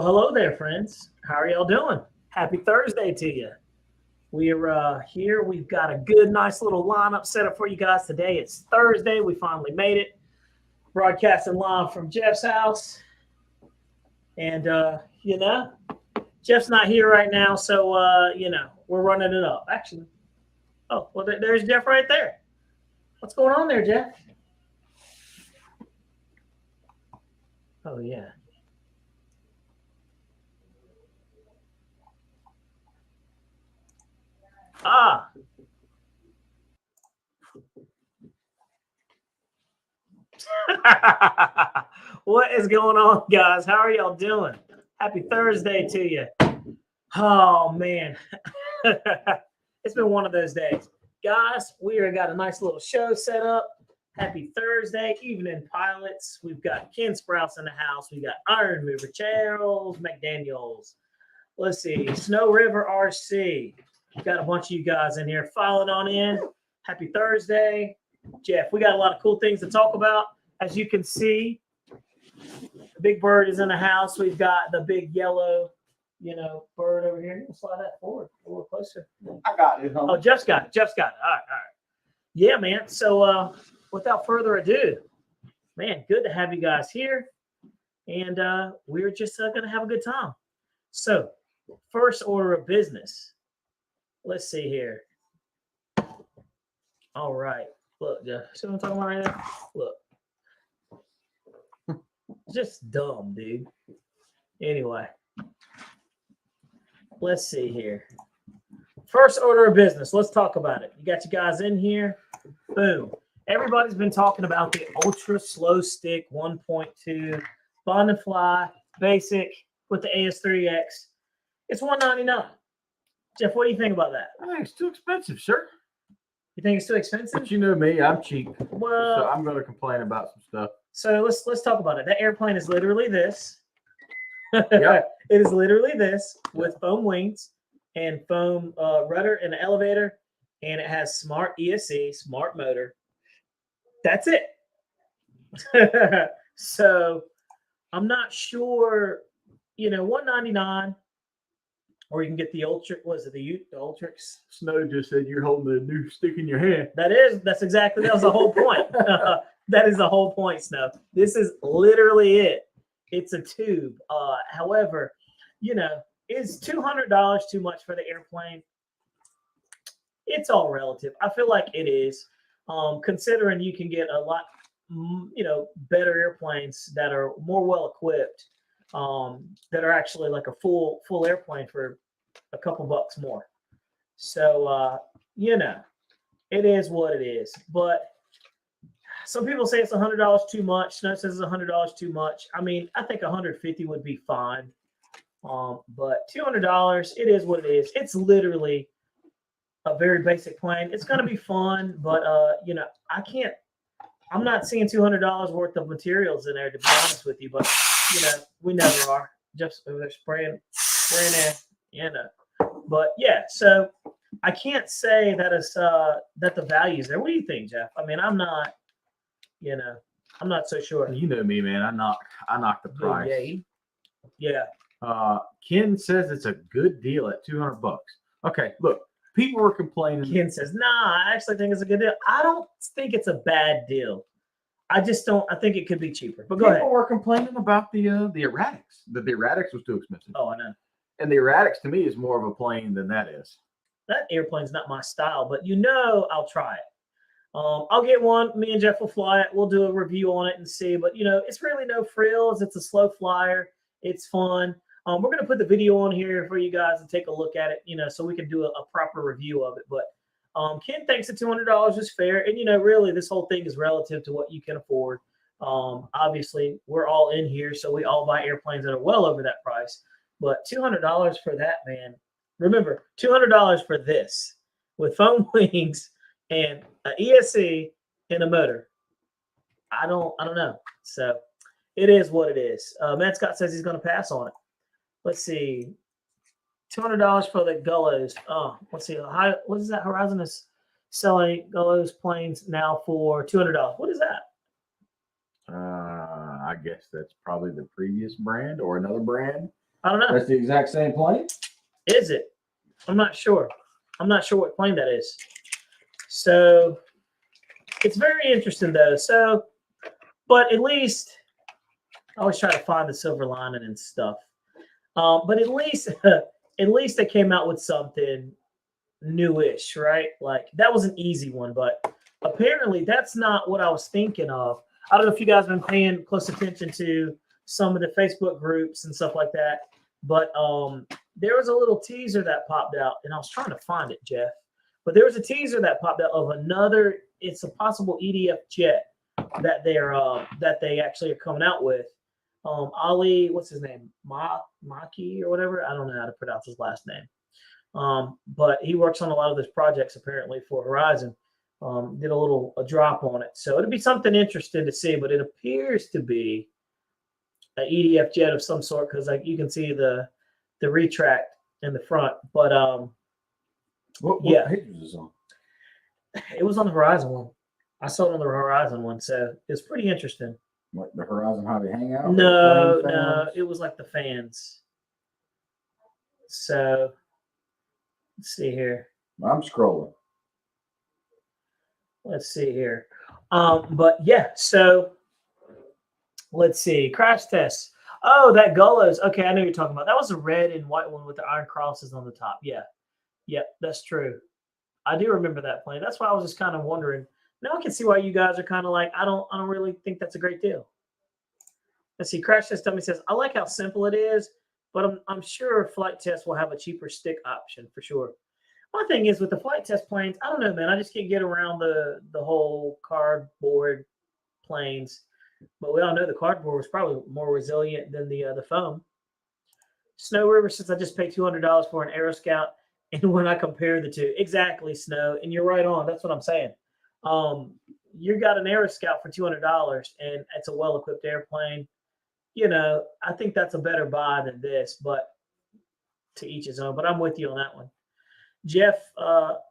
Well, hello there, friends. How are y'all doing? Happy Thursday to you. We're here. We've got a good, nice little lineup set up for you guys today. It's Thursday. We finally made it. Broadcasting live from Jeff's house. And, Jeff's not here right now. So, we're running it up. Actually, well, there's Jeff right there. What's going on there, Jeff? Oh, yeah. Ah. What is going on, guys? How are y'all doing? Happy Thursday to you. Oh, man. It's been one of those days. Guys, we got a nice little show set up. Happy Thursday, Evening Pilots. We've got Ken Sprouse in the house. We got Iron Mover Charles McDaniels. Let's see, Snow River RC. Got a bunch of you guys in here filing on in. Happy Thursday. Jeff, we got a lot of cool things to talk about. As you can see, the big bird is in the house. We've got the big yellow, bird over here. You can slide that forward a little closer. I got it. Oh, Jeff's got it. All right. Yeah, man. So without further ado, man, good to have you guys here. And we're just going to have a good time. So first order of business. Let's see here. All right. Look, Jeff, see what I'm talking about right now? Look. Just dumb, dude. Anyway. Let's see here. First order of business. Let's talk about it. You got you guys in here. Boom. Everybody's been talking about the ultra slow stick 1.2 Bond and Fly basic with the AS3X. It's $199. Jeff, what do you think about that? I think it's too expensive, sir. You think it's too expensive? But you know me, I'm cheap. Well, so I'm going to complain about some stuff. So let's talk about it. That airplane is literally this. Yep. It is literally this with foam wings and foam rudder and elevator, and it has smart ESC, smart motor. That's it. So I'm not sure, $199, or you can get the Ultra. Was it the Ultrix? Snow just said you're holding a new stick in your hand. That was the whole point. That is the whole point, Snow. This is literally it. It's a tube. However, is $200 too much for the airplane? It's all relative. I feel like it is, considering you can get a lot, better airplanes that are more well equipped, that are actually like a full airplane for a couple bucks more. So, it is what it is. But some people say it's $100 too much. Snow says it's $100 too much. I mean, I think $150 would be fine. But $200, it is what it is. It's literally a very basic plane. It's going to be fun, but I'm not seeing $200 worth of materials in there, to be honest with you. But we never are. Just they're spraying in, But yeah, so I can't say that it's that the value's there. What do you think, Jeff? I mean, I'm not so sure. You know me, man. I knock the price. Yeah. Ken says it's a good deal at $200. Okay, look, people were complaining. Ken says, "Nah, I actually think it's a good deal. I don't think it's a bad deal. I just don't. I think it could be cheaper." But go ahead. People were complaining about the erratics. That the erratics was too expensive. Oh, I know. And the erratics to me is more of a plane than that is. That airplane's not my style, but I'll try it. I'll get one. Me and Jeff will fly it. We'll do a review on it and see. But it's really no frills. It's a slow flyer. It's fun. We're going to put the video on here for you guys to take a look at it, so we can do a proper review of it. But Ken thinks that $200 is fair. And, really, this whole thing is relative to what you can afford. Obviously, we're all in here, so we all buy airplanes that are well over that price. But $200 for that, man. Remember, $200 for this with foam wings and an ESC and a motor. I don't know. So it is what it is. Matt Scott says he's going to pass on it. Let's see. $200 for the Gullos. Let's see. What is that? Horizon is selling Gullos planes now for $200. What is that? I guess that's probably the previous brand or another brand. I don't know. That's the exact same plane? Is it? I'm not sure. I'm not sure what plane that is. So it's very interesting though. So, but at least I always try to find the silver lining and stuff. But at least they came out with something newish, right? Like that was an easy one, but apparently that's not what I was thinking of. I don't know if you guys have been paying close attention to some of the Facebook groups and stuff like that, but there was a little teaser that popped out, and I was trying to find it, Jeff. But there was a teaser that popped out of another. It's a possible EDF jet that they actually are coming out with. Ali, what's his name? Maki or whatever. I don't know how to pronounce his last name. But he works on a lot of those projects apparently for Horizon. Did a drop on it, so it'll be something interesting to see. But it appears to be an EDF jet of some sort because like you can see the retract in the front. But What yeah, page was this on? it was on the Horizon one. I saw it on the Horizon one, so it's pretty interesting. Like the Horizon Hobby Hangout? No, it was like the fans. So let's see here. I'm scrolling. Let's see here. But yeah, so let's see. Crash test. Oh, that Gullos. Okay, I know you're talking about. That was the red and white one with the iron crosses on the top. Yeah. Yep, that's true. I do remember that plane. That's why I was just kind of wondering. Now I can see why you guys are kind of like, I don't really think that's a great deal. Let's see. Crash test dummy says, I like how simple it is, but I'm sure flight test will have a cheaper stick option for sure. My thing is with the flight test planes, I don't know, man. I just can't get around the whole cardboard planes. But we all know the cardboard was probably more resilient than the foam. Snow River says I just paid $200 for an Aero Scout, and when I compare the two, exactly, Snow, and you're right on. That's what I'm saying. You got an Aero Scout for $200, and it's a well-equipped airplane. You know, I think that's a better buy than this, but to each his own. But I'm with you on that one. Jeff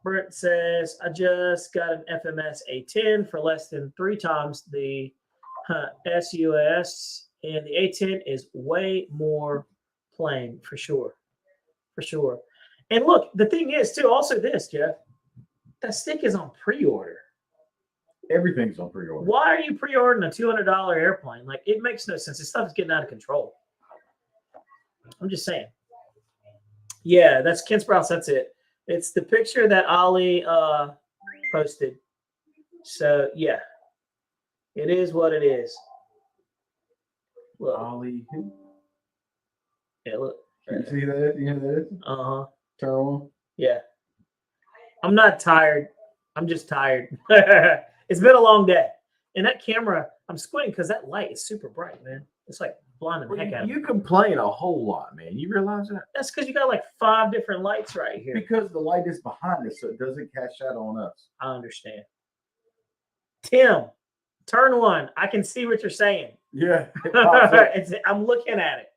Brent says, I just got an FMS A10 for less than 3 times the SUS, and the A10 is way more plain for sure. For sure. And look, the thing is, too, also this, Jeff, that stick is on pre-order. Everything's on pre-order. Why are you pre-ordering a $200 airplane? Like, it makes no sense. This stuff is getting out of control. I'm just saying. Yeah, that's Ken Sprouse. That's it. It's the picture that Ali posted. So, yeah. It is what it is. Look. Ali who? Yeah, look. You see that? You know that? Uh-huh. Turn on. Yeah. I'm not tired. I'm just tired. It's been a long day. And that camera, I'm squinting because that light is super bright, man. It's like blinding the heck out of me. You complain a whole lot, man. You realize that? That's because you got like 5 different lights right here. Because the light is behind us, so it doesn't cast shadow on us. I understand. Tim, turn one. I can see what you're saying. Yeah. I'm looking at it.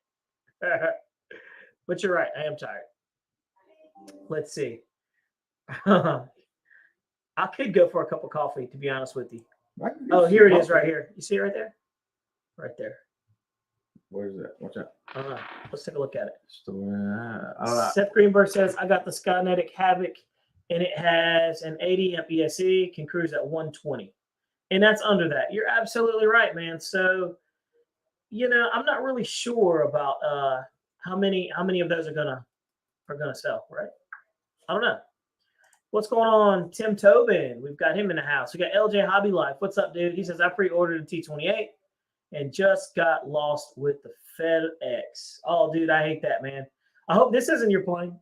But you're right. I am tired. Let's see. I could go for a cup of coffee, to be honest with you. Oh, here it is right here. You see it right there? Right there. Where's that? Watch out. Let's take a look at it. So, Seth Greenberg says, I got the Skynetic Havoc, and it has an 80 amp ESC, can cruise at 120. And that's under that. You're absolutely right, man. So, you know, I'm not really sure about how many of those are gonna sell, right? I don't know. What's going on, Tim Tobin? We've got him in the house. We got LJ Hobby Life. What's up, dude? He says, I pre-ordered a T-28 and just got lost with the FedEx. Oh, dude, I hate that, man. I hope this isn't your plane.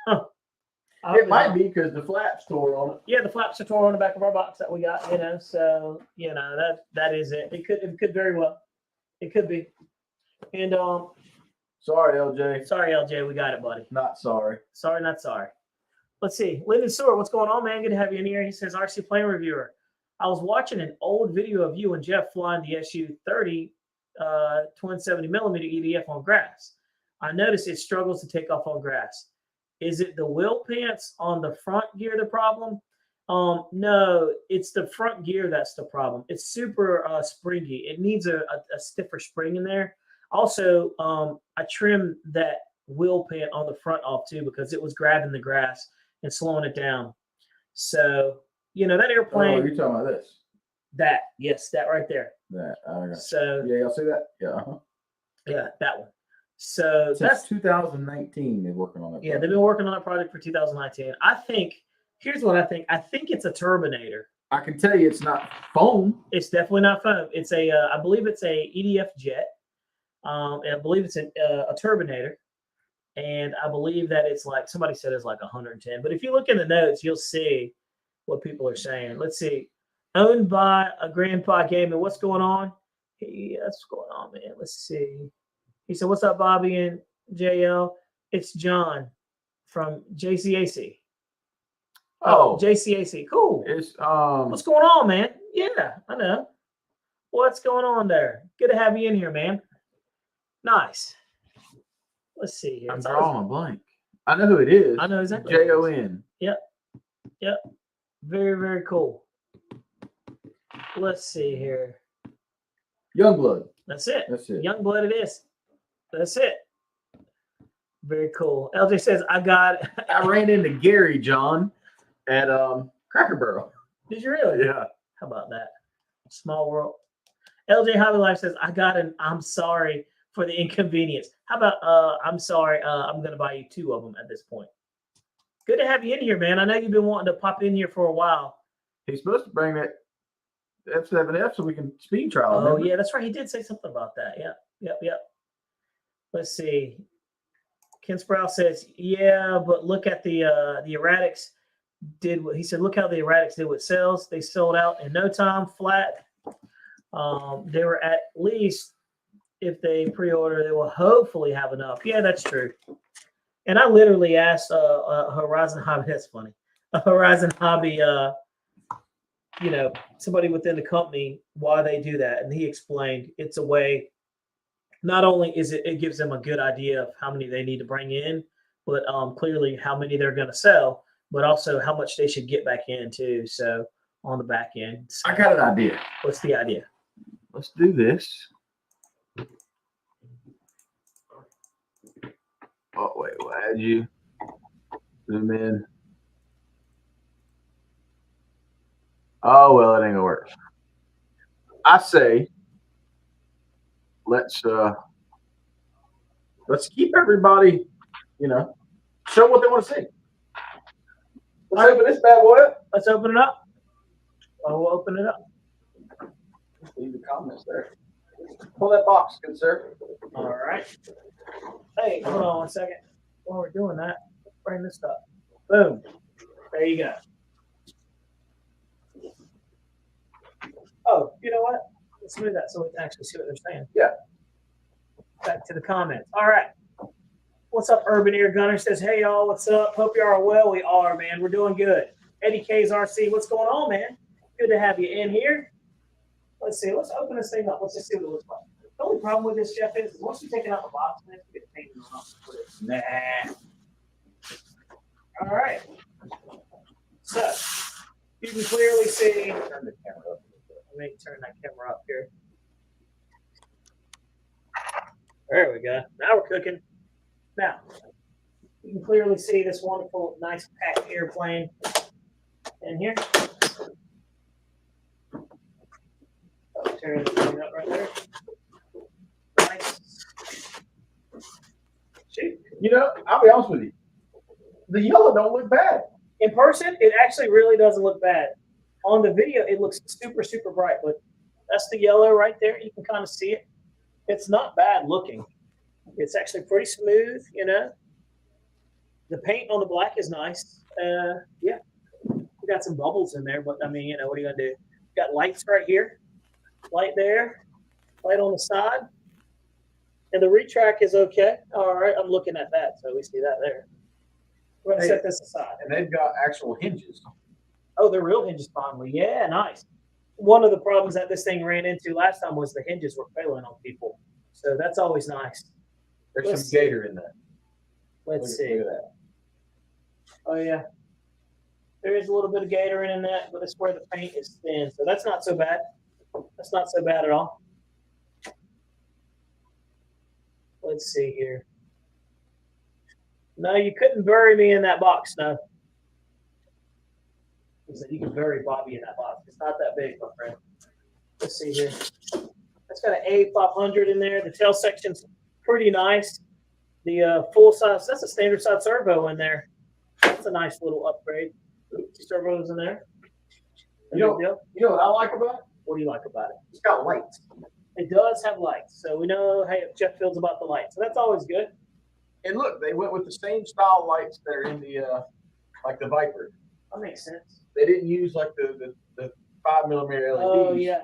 It might be because the flaps tore on it. Yeah, the flaps are torn on the back of our box that we got, you know. So, you know, that is it. It could very well. It could be. And sorry, LJ. Sorry, LJ, we got it, buddy. Not sorry. Sorry, not sorry. Let's see. Lyndon Stewart, what's going on, man? Good to have you in here. He says, Rcplanereviewer. I was watching an old video of you and Jeff flying the SU-30 twin 70 millimeter EDF on grass. I noticed it struggles to take off on grass. Is it the wheel pants on the front gear the problem? No, it's the front gear that's the problem. It's super springy. It needs a stiffer spring in there. Also, I trimmed that wheel pin on the front off too because it was grabbing the grass and slowing it down. So, that Oh, airplane, you're talking about this. yes, that right there. That I got. So, Yeah, y'all see that? Yeah. yeah, that one. So Since that's 2019, they're working on that. yeah, they've been working on that project for 2019. I think here's what I think. I think it's a turbinator. I can tell you, it's not foam. It's definitely not foam. It's I believe it's a EDF jet. And I believe it's a turbinator. And I believe that it's like somebody said it's like 110. But if you look in the notes, you'll see what people are saying. Let's see. Owned by a Grandpa Gaming. What's going on? What's going on, man? Let's see. He said, "What's up, Bobby and JL? It's John from JCAC." Oh, JCAC. Cool. it's What's going on, man? Yeah, I know. What's going on there? Good to have you in here, man. Nice. Let's see here. I'm drawing a blank. I know who it is. I know exactly. JON. Yep. Very, very cool. Let's see here. Youngblood. That's it. That's it. Youngblood it is. That's it. Very cool. LJ says, I ran into Gary John at Cracker Barrel. Did you really? Yeah. How about that? Small world. LJ Hobby Life says, I'm sorry for the inconvenience. How about I'm sorry, I'm gonna buy you 2 of them at this point. Good to have you in here, man. I know you've been wanting to pop in here for a while. He's supposed to bring that F7F so we can speed trial. Oh, yeah, that's right. He did say something about that. Yep. Let's see. Ken Sprouse says, yeah, but look at the erratics he said, look how the erratics did with sales. They sold out in no time, flat. They were at least, if they pre-order, they will hopefully have enough. Yeah, that's true. And I literally asked Horizon Hobby, that's funny, a Horizon Hobby, somebody within the company, why they do that. And he explained it's a way, not only is it gives them a good idea of how many they need to bring in, but clearly how many they're going to sell, but also how much they should get back in too. So on the back end. So I got an idea. what's the idea? Let's do this. Oh, wait, what had you zoom in? Oh, well, it ain't gonna work. I say let's keep everybody, show what they want to see. Let's open this bad boy up. Let's open it up. Oh, we'll open it up. Leave the comments there. Pull that box, good sir. All right. Hey, hold on 1 second. While we're doing that, let's bring this up. Boom. There you go. Oh, you know what? Let's move that so we can actually see what they're saying. Yeah. Back to the comments. All right. What's up, Urban Ear Gunner says, hey, y'all, what's up? Hope you are well. We are, man. We're doing good. Eddie K's RC, what's going on, man? Good to have you in here. Let's see. Let's open this thing up. Let's just see what it looks like. The only problem with this, Jeff, is once you take it out of the box, man, you get painted on it. Nah. All right. So you can clearly see. Turn the camera up. Let me turn that camera up here. There we go. Now we're cooking. Now you can clearly see this wonderful, nice packed airplane in here. Turn the thing up right there. Nice. Shoot. I'll be honest with you. The yellow don't look bad. In person, it actually really doesn't look bad. On the video, it looks super, super bright, but that's the yellow right there. You can kind of see it. It's not bad looking. It's actually pretty smooth, The paint on the black is nice. Yeah. We got some bubbles in there, but I mean, what are you going to do? Got lights right here. Light there, light on the side, and the retract is okay. All right, I'm looking at that, so we see that there. We're going to set this aside. And they've got actual hinges. Oh, they're real hinges finally. Yeah, nice. One of the problems that this thing ran into last time was the hinges were failing on people. So that's always nice. There's some gator in that. Let's see. Look at that. Oh, yeah. There is a little bit of gator in that, but it's where the paint is thin, so that's not so bad. That's not so bad at all. Let's see here. No, you couldn't bury me in that box, no. You can bury Bobby in that box. It's not that big, my friend. Let's see here. That's got an A500 in there. The tail section's pretty nice. The full size, that's a standard size servo in there. That's a nice little upgrade. 2 servos in there. You know what I like about it? What do you like about it? It's got lights. It does have lights. So we know how Jeff feels about the lights. So that's always good. And look, they went with the same style lights that are in the like the Viper. That makes sense. They didn't use like the 5mm LEDs. Oh yeah.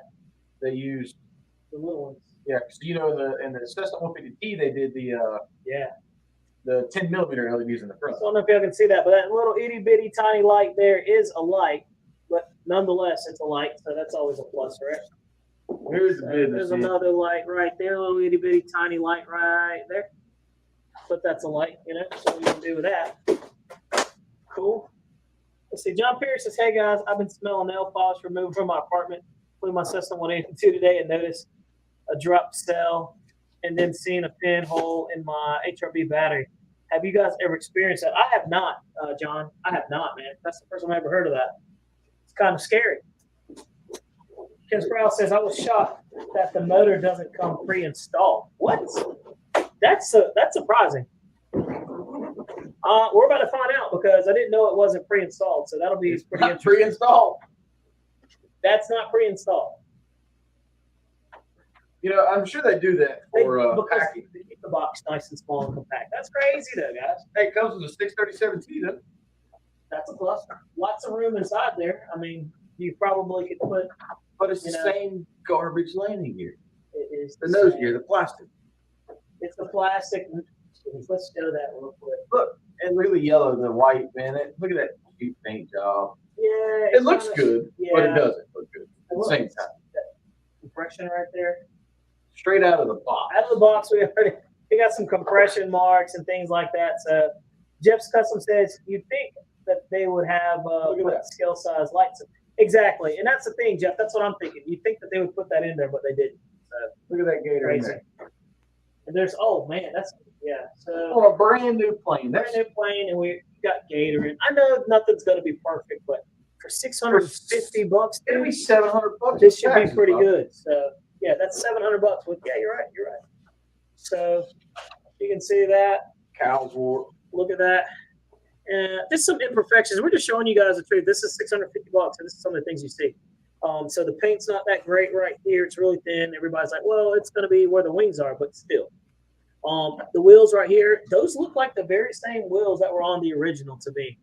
They used the little ones. Yeah, because in the Cessna 150T they did the 10mm LEDs in the front. I don't know if y'all can see that, but that little itty bitty tiny light there is a light, but nonetheless it's a light, so that's always a plus, right? Here's the business. There's another light right there, a little itty bitty tiny light right there. But that's a light, you know, so we can do with that. Cool. Let's see. John Pierce says, "Hey guys, I've been smelling nail polish removed from my apartment, including my Cessna 182 today, and noticed a dropped cell, and then seeing a pinhole in my HRB battery. Have you guys ever experienced that?" I have not, John. I have not, man. That's the first time I ever heard of that. It's kind of scary. Ken Sproul says, "I was shocked that the motor doesn't come pre-installed." What? That's surprising. We're about to find out because I didn't know it wasn't pre-installed, so that'll be pretty interesting. Pre-installed. That's not pre-installed. You know, I'm sure they do that for packing. They keep the box nice and small and compact. That's crazy, though, guys. Hey, it comes with a 637T, though. That's a plus. Lots of room inside there. I mean, you probably could put. But it's the same garbage landing gear. It is the nose gear, the plastic. It's the plastic. Let's show that real quick. Look, and look at the yellow, the white, man. Look at that cheap paint job. Yeah. It looks good, but it doesn't look good at the same time. Compression right there. Straight out of the box. Out of the box, we got some compression marks and things like that. So Jeff's Custom says, you'd think that they would have scale size lights. Exactly. And that's the thing, Jeff. That's what I'm thinking. You'd think that they would put that in there, but they didn't. So look at that gator in there. And there's, oh man, so on a brand new plane. And we got gator in. I know nothing's gonna be perfect, but for $650, it'll be $700. This should be pretty good. So yeah, that's $700. Yeah, you're right. So you can see that. Cow's War. Look at that. There's some imperfections. We're just showing you guys the truth. This is $650, and this is some of the things you see. So the paint's not that great right here. It's really thin. Everybody's like, well, it's going to be where the wings are, but still. The wheels right here, those look like the very same wheels that were on the original to me.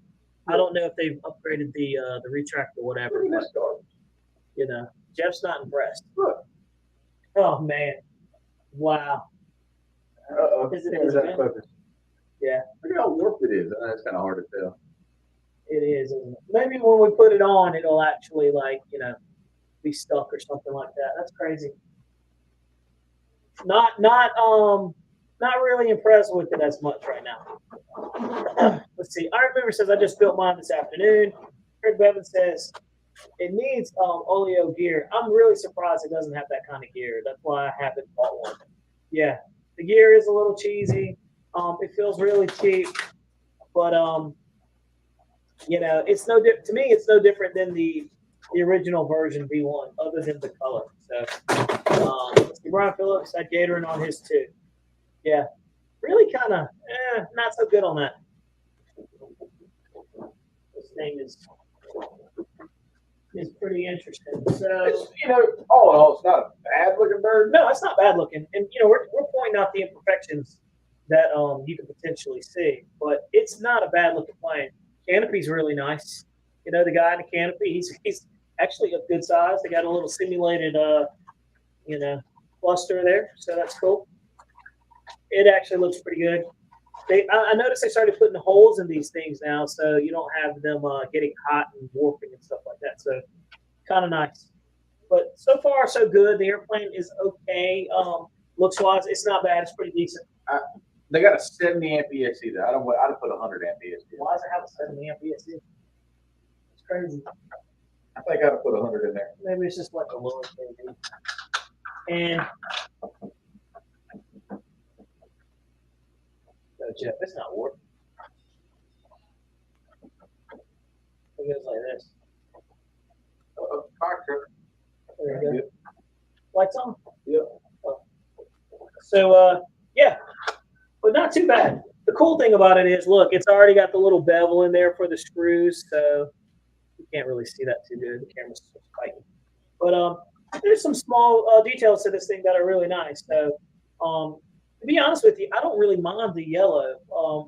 I don't know if they've upgraded the retract or whatever. But, you know, Jeff's not impressed. Look. Oh, man. Wow. Is that focus? Yeah. Look at how warped it is. It's kind of hard to tell. It is, isn't it? Maybe when we put it on, it'll actually, like, you know, be stuck or something like that. That's crazy. Not really impressed with it as much right now. Let's see. Iron Mover says, I just built mine this afternoon. Craig Bevan says, it needs oleo gear. I'm really surprised it doesn't have that kind of gear. That's why I haven't bought one. Yeah, the gear is a little cheesy. It feels really cheap, but you know, it's no different to me. It's no different than the original version V1, other than the color. So, Brian Phillips had Gatorin on his too. Yeah, really kind of not so good on that. This thing is pretty interesting. So it's, you know, all in all, it's not a bad looking bird. No, it's not bad looking, and you know, we're pointing out the imperfections that you can potentially see, but it's not a bad looking plane. Canopy's really nice. You know, the guy in the canopy, he's actually a good size. They got a little simulated, you know, cluster there, so that's cool. It actually looks pretty good. I noticed they started putting holes in these things now, so you don't have them getting hot and warping and stuff like that. So kind of nice. But so far, so good. The airplane is okay. Looks-wise, it's not bad. It's pretty decent. They got a 70 amp ESC though. I'd put 100 amp ESC. Why does it have a 70 amp ESC? It's crazy. I think I'd put 100 in there. Maybe it's just like a lower KV. And Jeff, it's not warped. It goes like this. There you go. Lights on? Yeah. So, yeah, but not too bad. The cool thing about it is, look, it's already got the little bevel in there for the screws, so you can't really see that too good. The camera's fighting. But there's some small details to this thing that are really nice. So, to be honest with you, I don't really mind the yellow.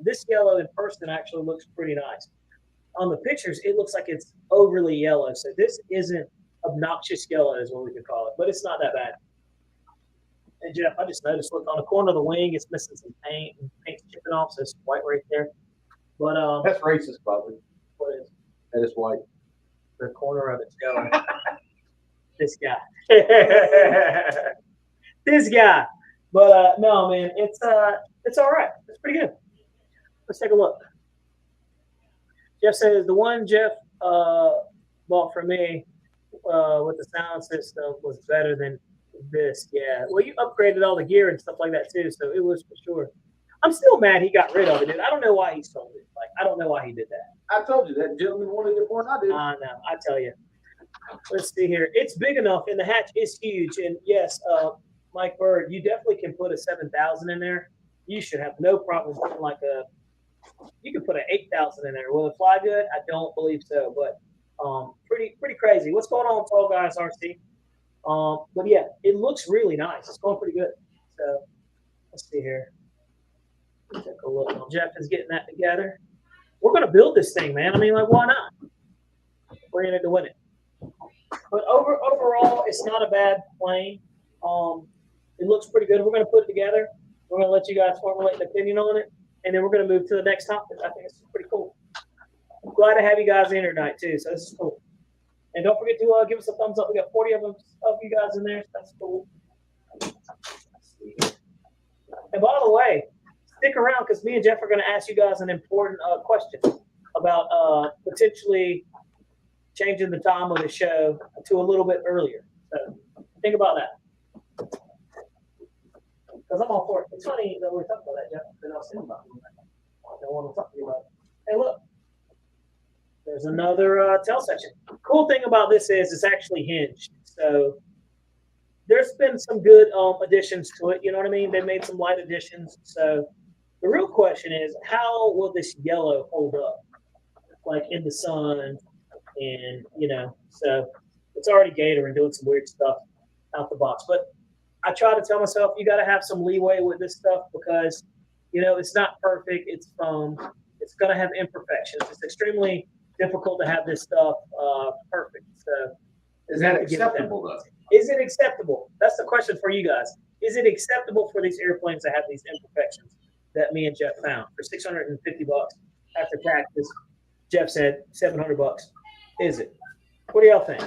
This yellow in person actually looks pretty nice. On the pictures, it looks like it's overly yellow. So this isn't obnoxious yellow is what we could call it, but it's not that bad. And Jeff, I just noticed, look, on the corner of the wing, it's missing some paint, and paint's chipping off, so it's white right there. But that's racist, probably. What is? That is white. The corner of it's yellow. This guy. This guy. But no, man, it's all right. It's pretty good. Let's take a look. Jeff says the one Jeff bought for me with the sound system was better than this. Yeah. Well, you upgraded all the gear and stuff like that too, so it was for sure. I'm still mad he got rid of it, dude. I don't know why he sold it. Like, I don't know why he did that. I told you that gentleman wanted it more than I did. I know. I tell you. Let's see here. It's big enough, and the hatch is huge. And yes, Mike Bird, you definitely can put a 7,000 in there. You should have no problem putting like a. You can put an 8,000 in there. Will it fly good? I don't believe so, but pretty crazy. What's going on, Tall Guys RC? But yeah, it looks really nice. It's going pretty good. So let's see here. Let's take a look. While Jeff is getting that together. We're going to build this thing, man. I mean, like, why not? We're in it to win it. But overall, it's not a bad plane. It looks pretty good. We're going to put it together. We're going to let you guys formulate an opinion on it, and then we're going to move to the next topic. I think it's pretty cool. I'm glad to have you guys in here tonight, too, so this is cool. And don't forget to give us a thumbs up. We got 40 of you guys in there, so that's cool. And by the way, stick around because me and Jeff are going to ask you guys an important question about potentially changing the time of the show to a little bit earlier. So think about that. Because I'm all for it. It's funny that we're talking about that, Jeff, because I was thinking about it. I don't want to talk to you about it. Hey, look. There's another tail section. Cool thing about this is it's actually hinged. So there's been some good additions to it. You know what I mean? They made some light additions. So the real question is, how will this yellow hold up? Like in the sun and, you know, so it's already Gator and doing some weird stuff out the box. But I try to tell myself, you got to have some leeway with this stuff because, you know, it's not perfect. It's foam. It's going to have imperfections. It's extremely difficult to have this stuff perfect. So is that acceptable, though? Is it acceptable? That's the question for you guys. Is it acceptable for these airplanes to have these imperfections that me and Jeff found for $650 after taxes? Jeff said $700. Is it? What do y'all think?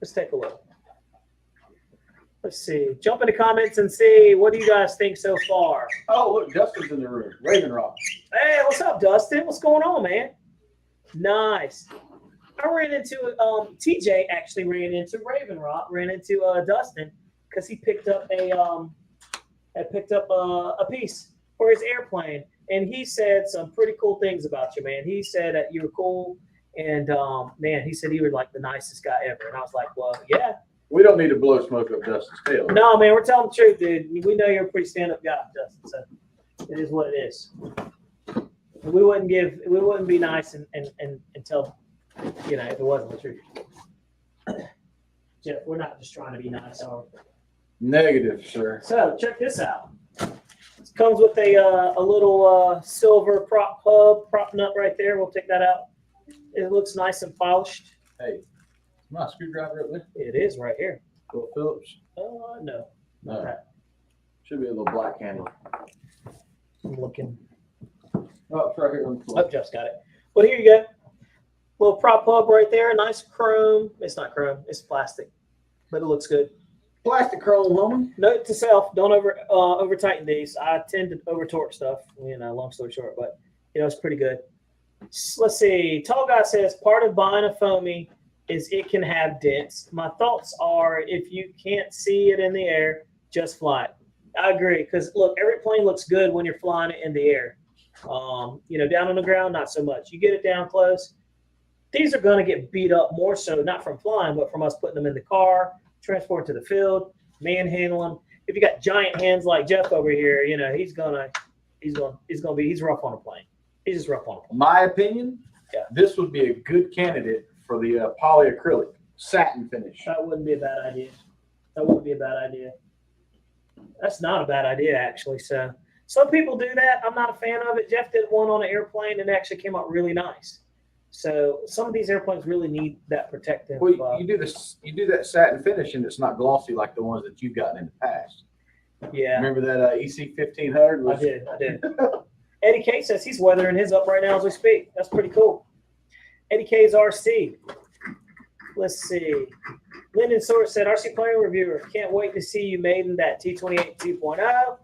Let's take a look. Let's see. Jump in the comments and see what do you guys think so far. Oh, look, Dustin's in the room. Raven Rock. Hey, what's up, Dustin? What's going on, man? Nice. I ran into TJ actually ran into Raven Rock, ran into Dustin because he picked up a piece for his airplane, and he said some pretty cool things about you, man. He said that you were cool, and man, he said you were like the nicest guy ever, and I was like, well, yeah. We don't need to blow smoke up Dustin's tail. No, man, we're telling the truth, dude. We know you're a pretty stand-up guy, Dustin. So it is what it is. We wouldn't be nice and until, you know, if it wasn't the truth. Jeff, we're not just trying to be nice, are we? Negative, sir. So check this out. It comes with a little silver prop nut right there. We'll take that out. It looks nice and polished. Hey, is my screwdriver up there? It is right here. Little Phillips? No. No. Should be a little black handle. I'm looking. Oh, it's right here on the floor. Oh, Jeff's got it. Well, here you go. Little prop hub right there. Nice chrome. It's not chrome. It's plastic, but it looks good. Plastic chrome, homie. Note to self: don't over tighten these. I tend to over torque stuff. You know, long story short, but you know it's pretty good. Let's see. Tall Guy says part of buying a foamy is it can have dents. My thoughts are if you can't see it in the air, just fly it. I agree because look, every plane looks good when you're flying it in the air. Down on the ground, not so much. You get it down close, these are going to get beat up more so, not from flying, but from us putting them in the car, transport to the field, manhandle them. If you got giant hands like Jeff over here, he's rough on a plane. He's just rough on a plane. My opinion, yeah, this would be a good candidate for the polyacrylic satin finish. That wouldn't be a bad idea. That's not a bad idea, actually. So some people do that. I'm not a fan of it. Jeff did one on an airplane and it actually came out really nice. So some of these airplanes really need that protective. Well, you do that satin finish and it's not glossy like the ones that you've gotten in the past. Yeah. Remember that EC 1500? I did. Eddie K says he's weathering his up right now as we speak. That's pretty cool. Eddie K's RC. Let's see. Lyndon Source said, Rcplanereviewer, can't wait to see you made in that T28 2.0.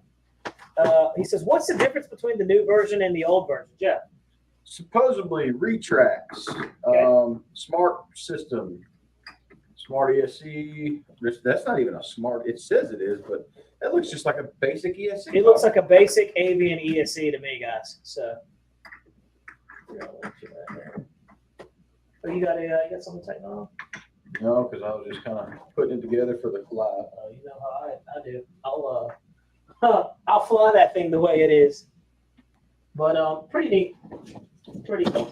He says, what's the difference between the new version and the old version, Jeff? Supposedly retracts, okay. Smart system, smart ESC. That's not even a smart. It says it is, but that looks just like a basic ESC. It looks like a basic avian ESC to me, guys. So, you got something to take on? No, because I was just kind of putting it together for the fly. You know how I do. I'll fly that thing the way it is. But pretty neat. Pretty neat.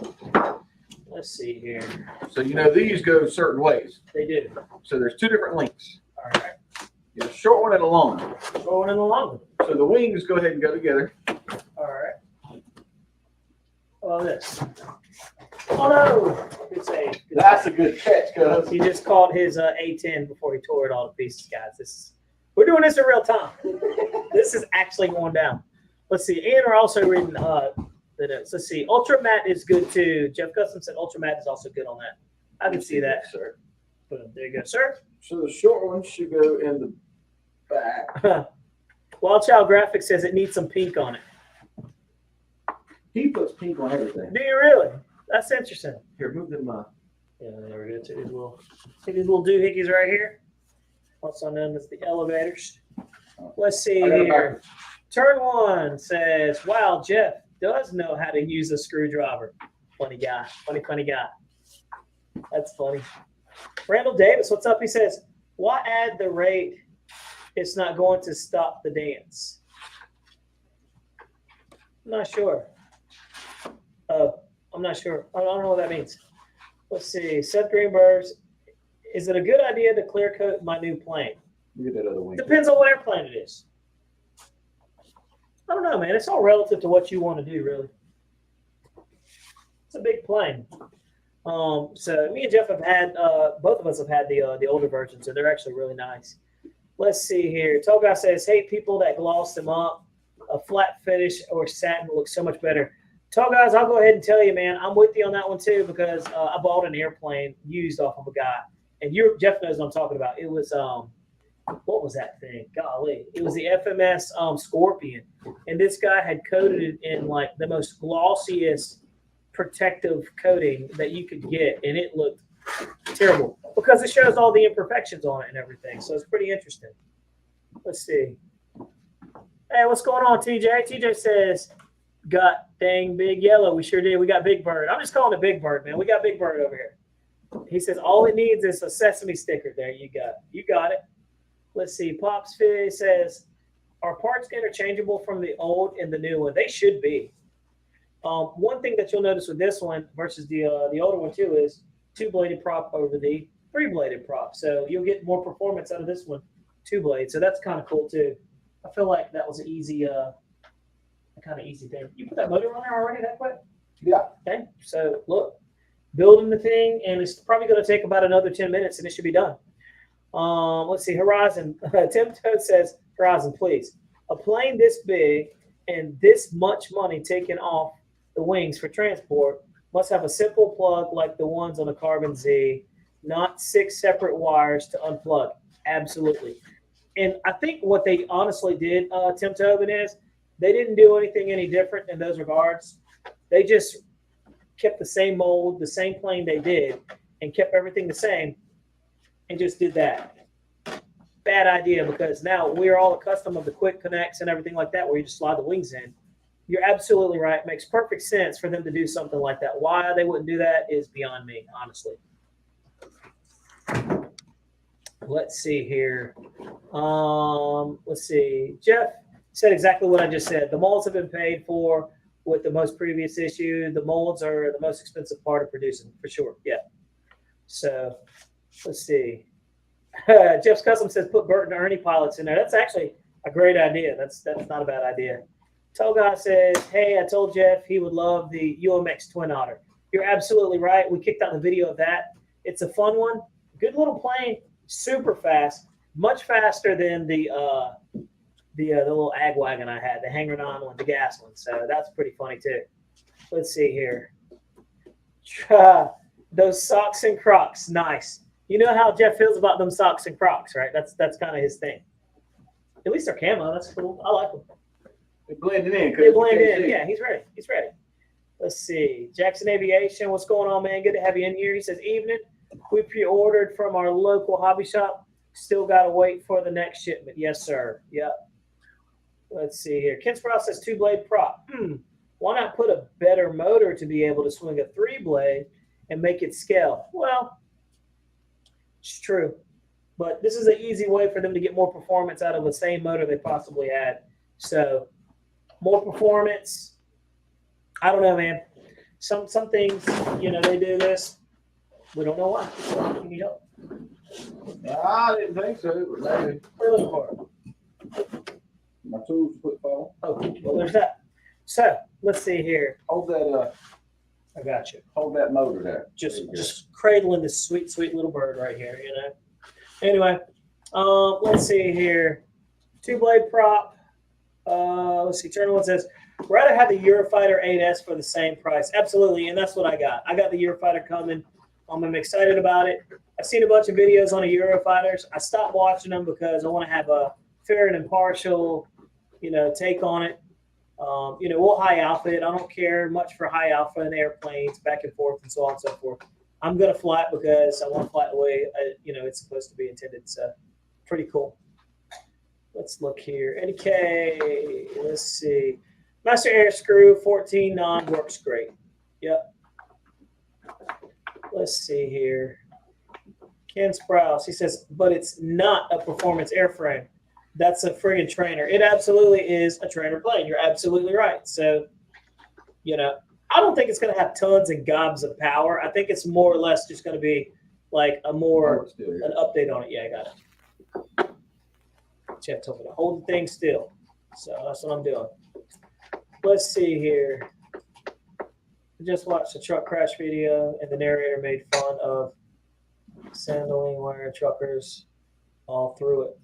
Let's see here. So these go certain ways. They do. So there's two different lengths. All right. You have a short one and a long one. Short one and a long one. So the wings go ahead and go together. All right. Oh, this. Oh no! That's a good catch, cuz. He just caught his A10 before he tore it all to pieces, guys. We're doing this in real time. This is actually going down. Let's see. And we're also reading the notes. Let's see. Ultra matte is good too. Jeff Custom said Ultra matte is also good on that. I can see that, sir. There you go, sir. So the short one should go in the back. Wild Child Graphics says it needs some pink on it. He puts pink on everything. Do you really? That's interesting. Here, move them up. Yeah, there we go. See these little doohickeys right here? Also known as the elevators. Let's see here. Turn one says, wow, Jeff does know how to use a screwdriver. Funny guy. Funny guy. That's funny. Randall Davis, what's up? He says, why add the rate? It's not going to stop the dance. I'm not sure. I'm not sure. I don't know what that means. Let's see. Seth Greenberg's. Is it a good idea to clear coat my new plane? Look at that other wing. Depends on what airplane it is. I don't know, man. It's all relative to what you want to do, really. It's a big plane. So me and Jeff have had, both of us have had the older versions, and they're actually really nice. Let's see here. Tall Guy says, hate people that gloss them up. A flat finish or satin looks so much better. Tall Guys, I'll go ahead and tell you, man, I'm with you on that one too, because I bought an airplane used off of a guy, and Jeff knows what I'm talking about. It was what was that thing? Golly, it was the FMS Scorpion, and this guy had coated it in like the most glossiest protective coating that you could get, and it looked terrible because it shows all the imperfections on it and everything. So it's pretty interesting. Let's see. Hey, what's going on, TJ? TJ says, got dang Big Yellow. We sure did. We got Big Bird. I'm just calling it Big Bird, man. We got Big Bird over here. He says all it needs is a sesame sticker. There you go. You got it. Let's see. Pops Fizz says, are parts interchangeable from the old and the new one? They should be. One thing that you'll notice with this one versus the older one too is 2-bladed prop over the 3-bladed prop. So you'll get more performance out of this one, 2-blade. So that's kind of cool too. I feel like that was an easy, a kind of easy thing. You put that motor on there already that quick? Yeah. Okay. So look, building the thing, and it's probably going to take about another 10 minutes, and it should be done. Let's see. Horizon. Tim Toad says, Horizon, please. A plane this big and this much money taken off the wings for transport must have a simple plug like the ones on the Carbon Z, not 6 separate wires to unplug. Absolutely. And I think what they honestly did, Tim Tobin, is they didn't do anything any different in those regards. They just kept the same mold, the same plane they did, and kept everything the same and just did that. Bad idea, because now we're all accustomed of the quick connects and everything like that where you just slide the wings in. You're absolutely right. Makes perfect sense for them to do something like that. Why they wouldn't do that is beyond me, honestly. Let's see here. Let's see. Jeff said exactly what I just said. The molds have been paid for with the most previous issue. The molds are the most expensive part of producing, for sure. Yeah. So let's see. Jeff's Custom says put Bert and Ernie pilots in there. That's actually a great idea. That's not a bad idea. Toga says, hey, I told Jeff he would love the UMX Twin Otter. You're absolutely right. We kicked out the video of that. It's a fun one. Good little plane, super fast, much faster than the little ag wagon I had, the hanger-on one, the gas one. So that's pretty funny too. Let's see here. Those socks and Crocs, nice. You know how Jeff feels about them socks and Crocs, right? That's kind of his thing. At least they're camo. That's cool. I like them. They blended in. They blend in. Yeah, he's ready. He's ready. Let's see. Jackson Aviation, what's going on, man? Good to have you in here. He says, evening. We pre-ordered from our local hobby shop. Still got to wait for the next shipment. Yes, sir. Yep. Let's see here. Ken Sprouse says 2-blade prop. Why not put a better motor to be able to swing a 3-blade and make it scale? Well, it's true. But this is an easy way for them to get more performance out of the same motor they possibly had. So more performance. I don't know, man. Some things, they do this. We don't know why. You need help. I didn't think so. What are you looking for? My tools to put phone. Oh, well, there's that. So let's see here. Hold that. I got you. Hold that motor there. Just cradling this sweet, sweet little bird right here. Anyway, let's see here. 2-blade prop. Let's see. Turner one says, rather have the Eurofighter 8S for the same price. Absolutely, and that's what I got. I got the Eurofighter coming. I'm excited about it. I've seen a bunch of videos on the Eurofighters. I stopped watching them because I want to have a fair and impartial, take on it. We'll high alpha it. I don't care much for high alpha and airplanes, back and forth, and so on and so forth. I'm going to fly it because I want to fly it the way it's supposed to be intended. So pretty cool. Let's look here. Eddie K. Let's see. Master Air Screw 14 non works great. Yep. Let's see here. Ken Sprouse. He says, but it's not a performance airframe. That's a friggin' trainer. It absolutely is a trainer plane. You're absolutely right. So, I don't think it's going to have tons and gobs of power. I think it's more or less just going to be like an update on it. Yeah, I got it. Jeff told me to hold the thing still. So that's what I'm doing. Let's see here. I just watched a truck crash video, and the narrator made fun of sandling wearing truckers all through it.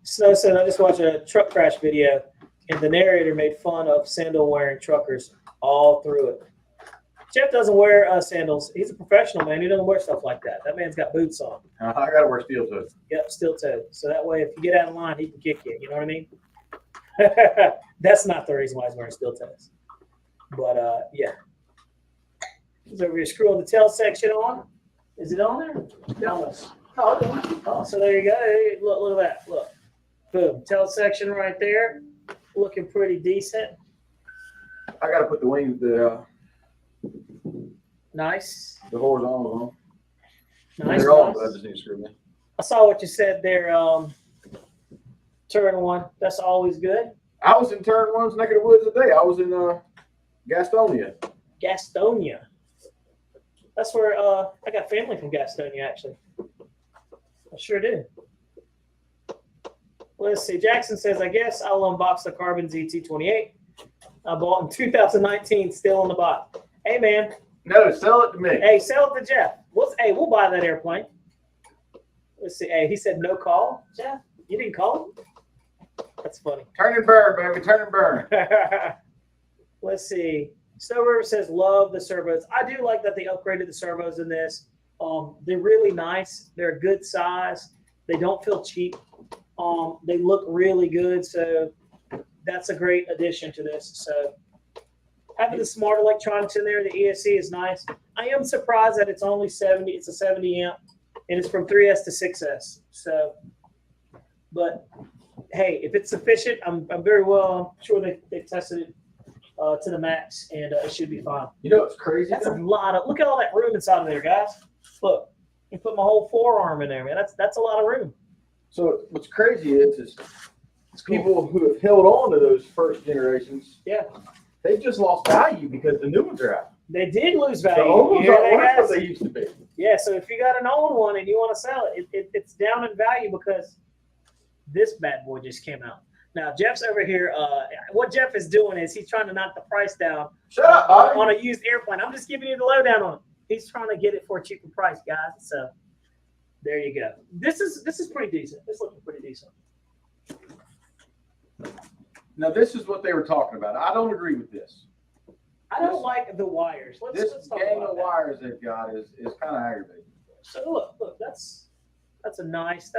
Snow said, I just watched a truck crash video, and the narrator made fun of sandal wearing truckers all through it. Jeff doesn't wear sandals. He's a professional, man. He doesn't wear stuff like that. That man's got boots on. I got to wear steel toes. Yep, steel toes. So that way, if you get out of line, he can kick you. You know what I mean? That's not the reason why he's wearing steel toes. But, yeah. He's over here screwing the tail section on. Is it on there? No. Oh, so there you go. Hey, look at that. Look. Boom. Tail section right there. Looking pretty decent. I got to put the wings, Nice. the horizontal on. Nice. They're on, but I just need to screw them in. I saw what you said there, turn one. That's always good. I was in turn one's neck of the woods today. I was in Gastonia. Gastonia. That's where I got family from Gastonia, actually. I sure do. Let's see. Jackson says, I guess I'll unbox the Carbon ZT28. I bought in 2019, still in the box. Hey, man. No, sell it to me. Hey, sell it to Jeff. We'll buy that airplane. Let's see. Hey, he said no call. Jeff, you didn't call him? That's funny. Turn and burn, baby. Turn and burn. Let's see. Snow River says, love the servos. I do like that they upgraded the servos in this. They're really nice. They're a good size. They don't feel cheap. They look really good. So that's a great addition to this. So having the smart electronics in there, the ESC is nice. I am surprised that it's only 70. It's a 70 amp, and it's from 3S to 6S. So, but hey, if it's sufficient, I'm very well sure they tested it to the max, and it should be fine. You know what's crazy? That's a lot of. Look at all that room inside of there, guys. Look, you put my whole forearm in there, man. That's a lot of room. So what's crazy is It's cool. people who have held on to those first generations, Yeah, they've just lost value because the new ones are out. they did lose The value. old ones You hear aren't that, worth what guys? they used to be. Yeah, so if you got an old one and you want to sell it, it's down in value because this bad boy just came out. Now Jeff's over here. What Jeff is doing is he's trying to knock the price down Shut up, Bobby. on a used airplane. I'm just giving you the lowdown on it. He's trying to get it for a cheaper price, guys. So there you go. This is pretty decent. This looking pretty decent. Now this is what they were talking about. I don't agree with this. I don't like the wires. This Let's talk gang about of that. wires they've got is kind of aggravating. So look, that's a nice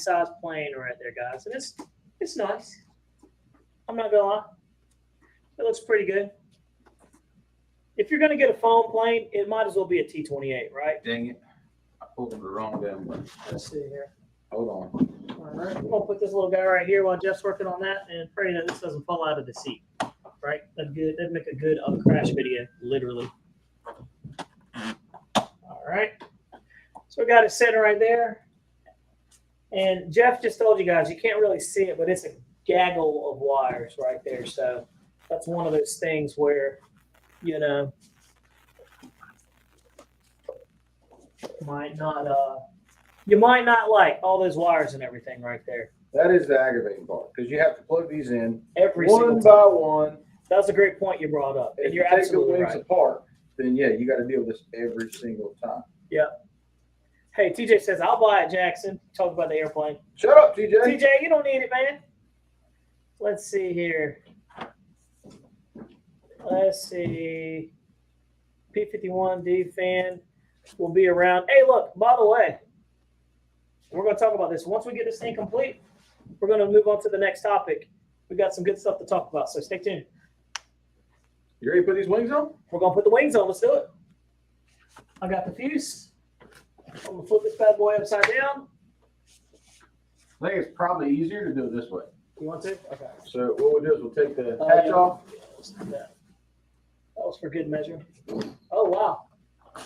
size plane right there, guys, and it's nice. I'm not gonna lie, it looks pretty good. If you're gonna get a foam plane, it might as well be a T-28, right? Dang it. I pulled them the wrong damn way. Let's see here. Hold on. All right, I'm gonna put this little guy right here while Jeff's working on that, and pray that this doesn't fall out of the seat. Right? That'd make a good crash video, literally. All right. So we got it sitting right there. And Jeff just told you guys, you can't really see it, but it's a gaggle of wires right there. So that's one of those things where, you know, you might not like all those wires and everything right there. That is the aggravating part because you have to plug these in Every one single by time. one. That's a great point you brought up. And If you're you take the absolutely wings right. apart, then yeah, you got to deal with this every single time. Yeah. Hey, TJ says, I'll buy it, Jackson. Talk about the airplane. Shut up, TJ. TJ, you don't need it, man. Let's see here. Let's see. P51D fan will be around. Hey, look, by the way, we're going to talk about this. Once we get this thing complete, we're going to move on to the next topic. We got some good stuff to talk about, so stay tuned. You ready to put these wings on? We're going to put the wings on. Let's do it. I got the fuse. I'm going to flip this bad boy upside down. I think it's probably easier to do it this way. You want to? Okay. So what we'll do is we'll take the hatch off. Let's do that. That was for good measure. Oh, wow.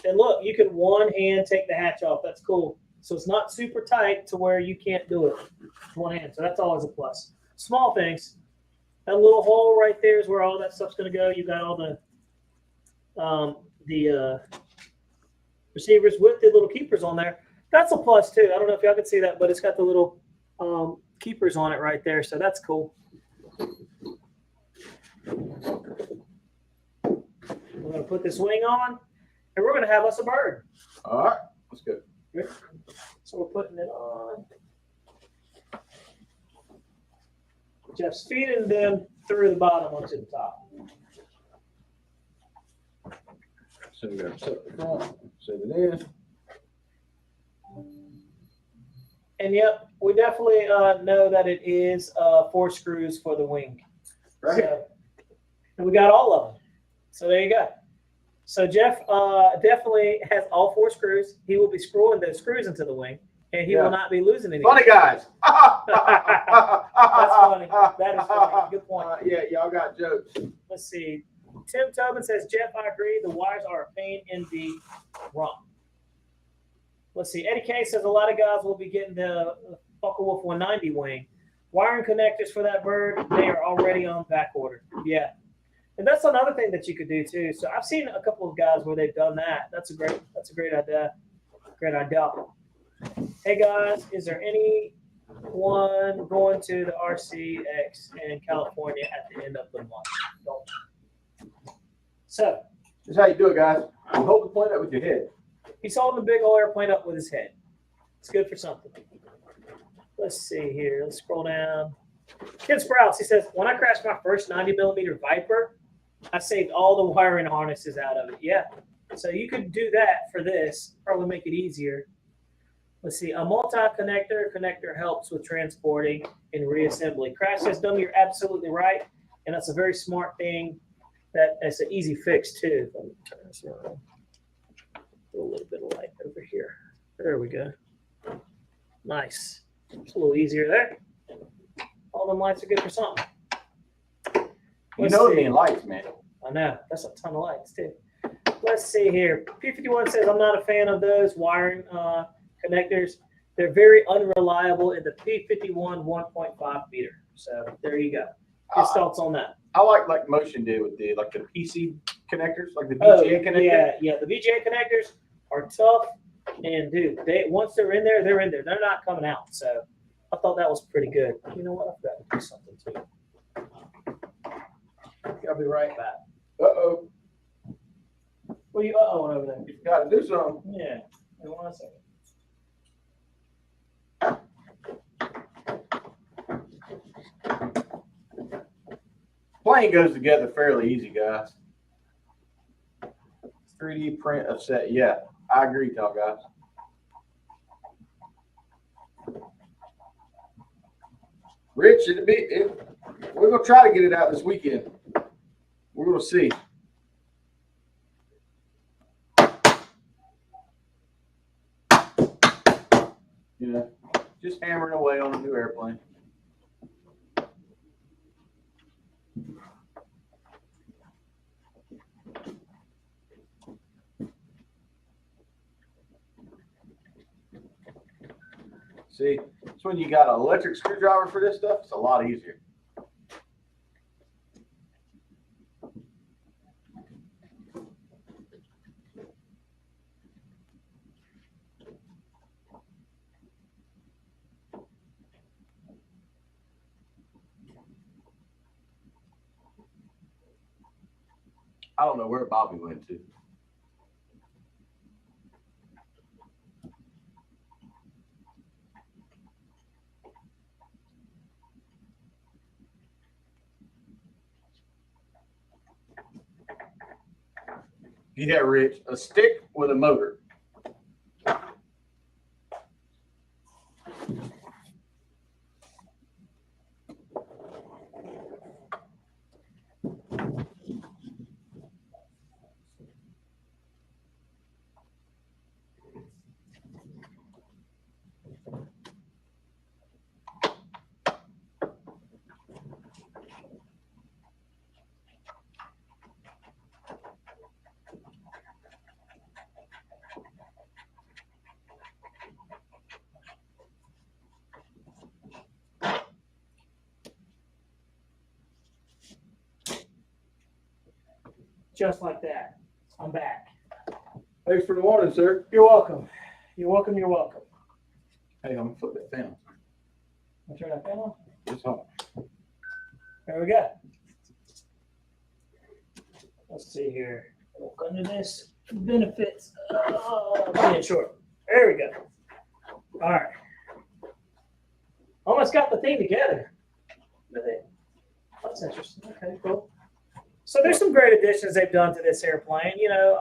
And look, you can one hand take the hatch off. That's cool. So it's not super tight to where you can't do it with one hand. So that's always a plus. Small things. That little hole right there is where all that stuff's going to go. You got all the receivers with the little keepers on there. That's a plus too. I don't know if y'all can see that, but it's got the little keepers on it right there. So that's cool. We're going to put this wing on, and we're going to have us a bird. All right, let's go. So we're putting it on. Jeff's feeding them through the bottom onto the top. So we're going to set the front, set it in. And yep, we definitely know that it is 4 screws for the wing. Right. So, and we got all of them. So there you go. So Jeff definitely has all 4 screws. He will be screwing those screws into the wing, and he will not be losing any. Funny guys. That's funny. That is funny. Good point. Yeah, y'all got jokes. Let's see. Tim Tobin says, Jeff, I agree. The wires are a pain in the rump. Let's see. Eddie K says a lot of guys will be getting the Focke-Wulf 190 wing. Wiring connectors for that bird, they are already on back order. Yeah. And that's another thing that you could do too. So I've seen a couple of guys where they've done that. That's a great idea. Great idea. Hey guys, is there anyone going to the RCX in California at the end of the month? Don't. So This is how you do it, guys. You hold the plane up with your head. he's holding the big old airplane up with his head. It's good for something. Let's see here. Let's scroll down. Ken Sprouts, he says, when I crashed my first 90mm Viper, I saved all the wiring harnesses out of it. Yeah. So you could do that for this, probably make it easier. Let's see. A multi-connector helps with transporting and reassembly. Crash says, Dummy, you're absolutely right. And that's a very smart thing. That's an easy fix, too. Let me turn this around. A little bit of light over here. There we go. Nice. It's a little easier there. all them lights are good for something. You know me and lights, man. I know. That's a ton of lights, too. Let's see here. P51 says, I'm not a fan of those wiring connectors. They're very unreliable in the P51 1.5 meter. So there you go. His thoughts on that. I like Motion did with the PC connectors, like the VGA connectors. Yeah, the VGA connectors are tough. And, dude, once they're in there, they're in there. They're not coming out. So I thought that was pretty good. You know what? I've got to do something, too. I'll be right back. Uh-oh. What are you uh-oh over there? You got to do something. Yeah. Wait 1 second. Plane goes together fairly easy, guys. 3D print of set. Yeah, I agree, y'all guys. Rich, we're going to try to get it out this weekend. We're going to see. You know, just hammering away on a new airplane. See, it's when you got an electric screwdriver for this stuff, it's a lot easier. I don't know where Bobby went to. Yeah, Rich, a stick with a motor. Just like that. I'm back. Thanks for the warning, sir. You're welcome. You're welcome. You're welcome. Hey, I'm going to flip that fan on. I'll turn that fan on. It's hot. There we go. Let's see here. Look under this. Benefits. Being short. There we go. All right. Almost got the thing together. That's interesting. Okay, cool. So there's some great additions they've done to this airplane. You know,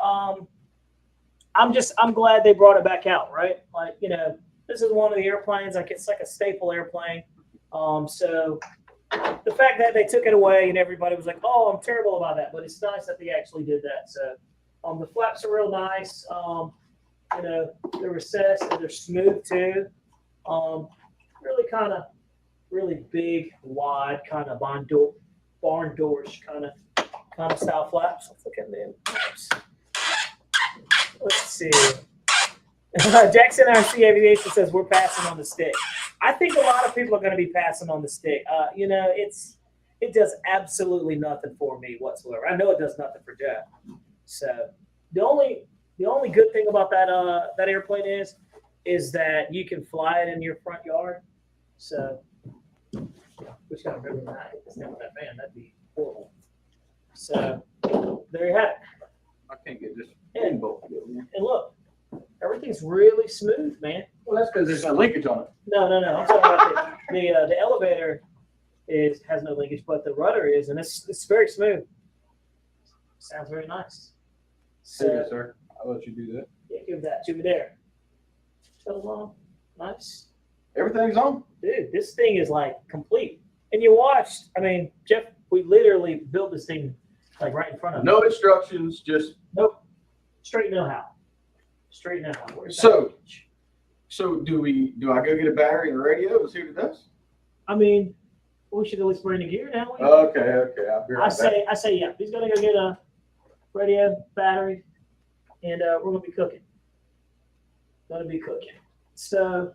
I'm glad they brought it back out, right? Like, you know, this is one of the airplanes, like it's like a staple airplane. So the fact that they took it away and everybody was like, oh, I'm terrible about that. But it's nice that they actually did that. So the flaps are real nice. You know, they're recessed and they're smooth too. Really big, wide, kind of barn doors kind of style flaps. Let's look at them. Let's see. Jackson RC Aviation says we're passing on the stick. I think a lot of people are going to be passing on the stick. You know, it does absolutely nothing for me whatsoever. I know it does nothing for Jeff. So the only good thing about that airplane is that you can fly it in your front yard. So we should remember that. It's not that fan. That'd be horrible. So there you have it. I can't get this. And look, everything's really smooth, man. Well, that's because there's no linkage on it. No. I'm talking about the elevator has no linkage, but the rudder is, and it's very smooth. Sounds very nice. So, Yes, sir. I'll let you do that. Yeah, give that to me there. Shuttle on. Nice. Everything's on. Dude, this thing is like complete. And you watched, I mean, Jeff, we literally built this thing like right in front of us. No instructions, just nope. Straight know-how. Straight know-how. So do I go get a battery and a radio and see what it does? I mean, We should at least bring the gear down. Okay. I'll be right back. I say, yeah. He's gonna go get a radio, battery, and we're gonna be cooking. So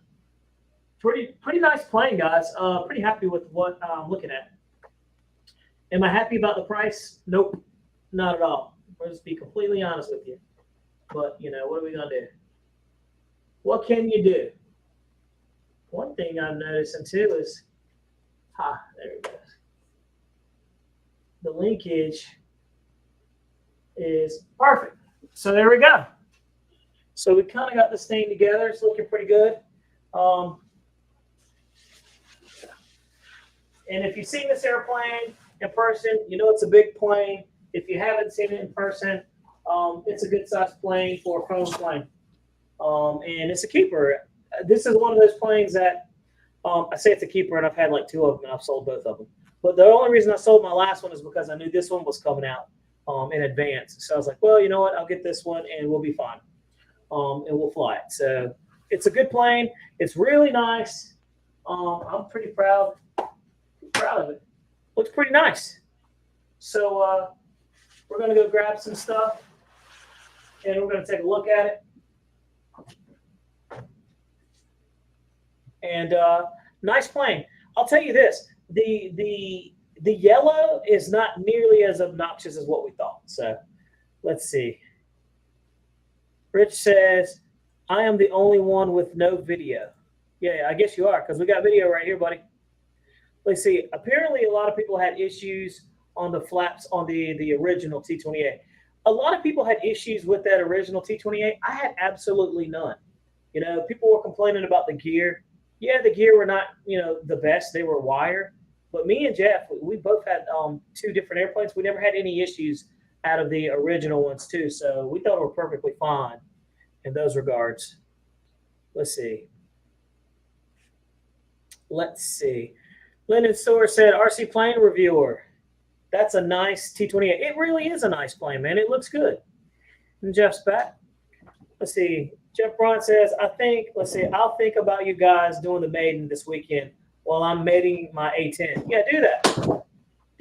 pretty nice plane, guys. Pretty happy with what I'm looking at. Am I happy about the price? Nope, not at all. I'll just be completely honest with you. But you know, what are we gonna do? What can you do? One thing I'm noticing too is, there it goes. The linkage is perfect. So there we go. So we kind of got this thing together. It's looking pretty good. And if you've seen this airplane in person, you know it's a big plane. If you haven't seen it in person, it's a good sized plane for a phone plane. And it's a keeper. This is one of those planes that I say it's a keeper, and I've had like 2 of them, and I've sold both of them. But the only reason I sold my last one is because I knew this one was coming out in advance. So I was like, well, you know what? I'll get this one, and we'll be fine. And we'll fly it. So it's a good plane. It's really nice. I'm pretty proud of it. Looks pretty nice. So we're going to go grab some stuff, and we're going to take a look at it. And nice plane. I'll tell you this: the yellow is not nearly as obnoxious as what we thought. So let's see. Rich says, "I am the only one with no video." Yeah, I guess you are, because we got video right here, buddy. Let's see. Apparently, a lot of people had issues on the flaps on the original T-28. A lot of people had issues with that original T-28. I had absolutely none. You know, people were complaining about the gear. Yeah, the gear were not, the best. They were wire. But me and Jeff, we both had 2 different airplanes. We never had any issues out of the original ones, too. So we thought we were perfectly fine in those regards. Let's see. Lyndon Store said, Rcplanereviewer. That's a nice T-28. It really is a nice plane, man. It looks good. And Jeff's back. Let's see. Jeff Braun says, I'll think about you guys doing the maiden this weekend while I'm mating my A10. Yeah, do that.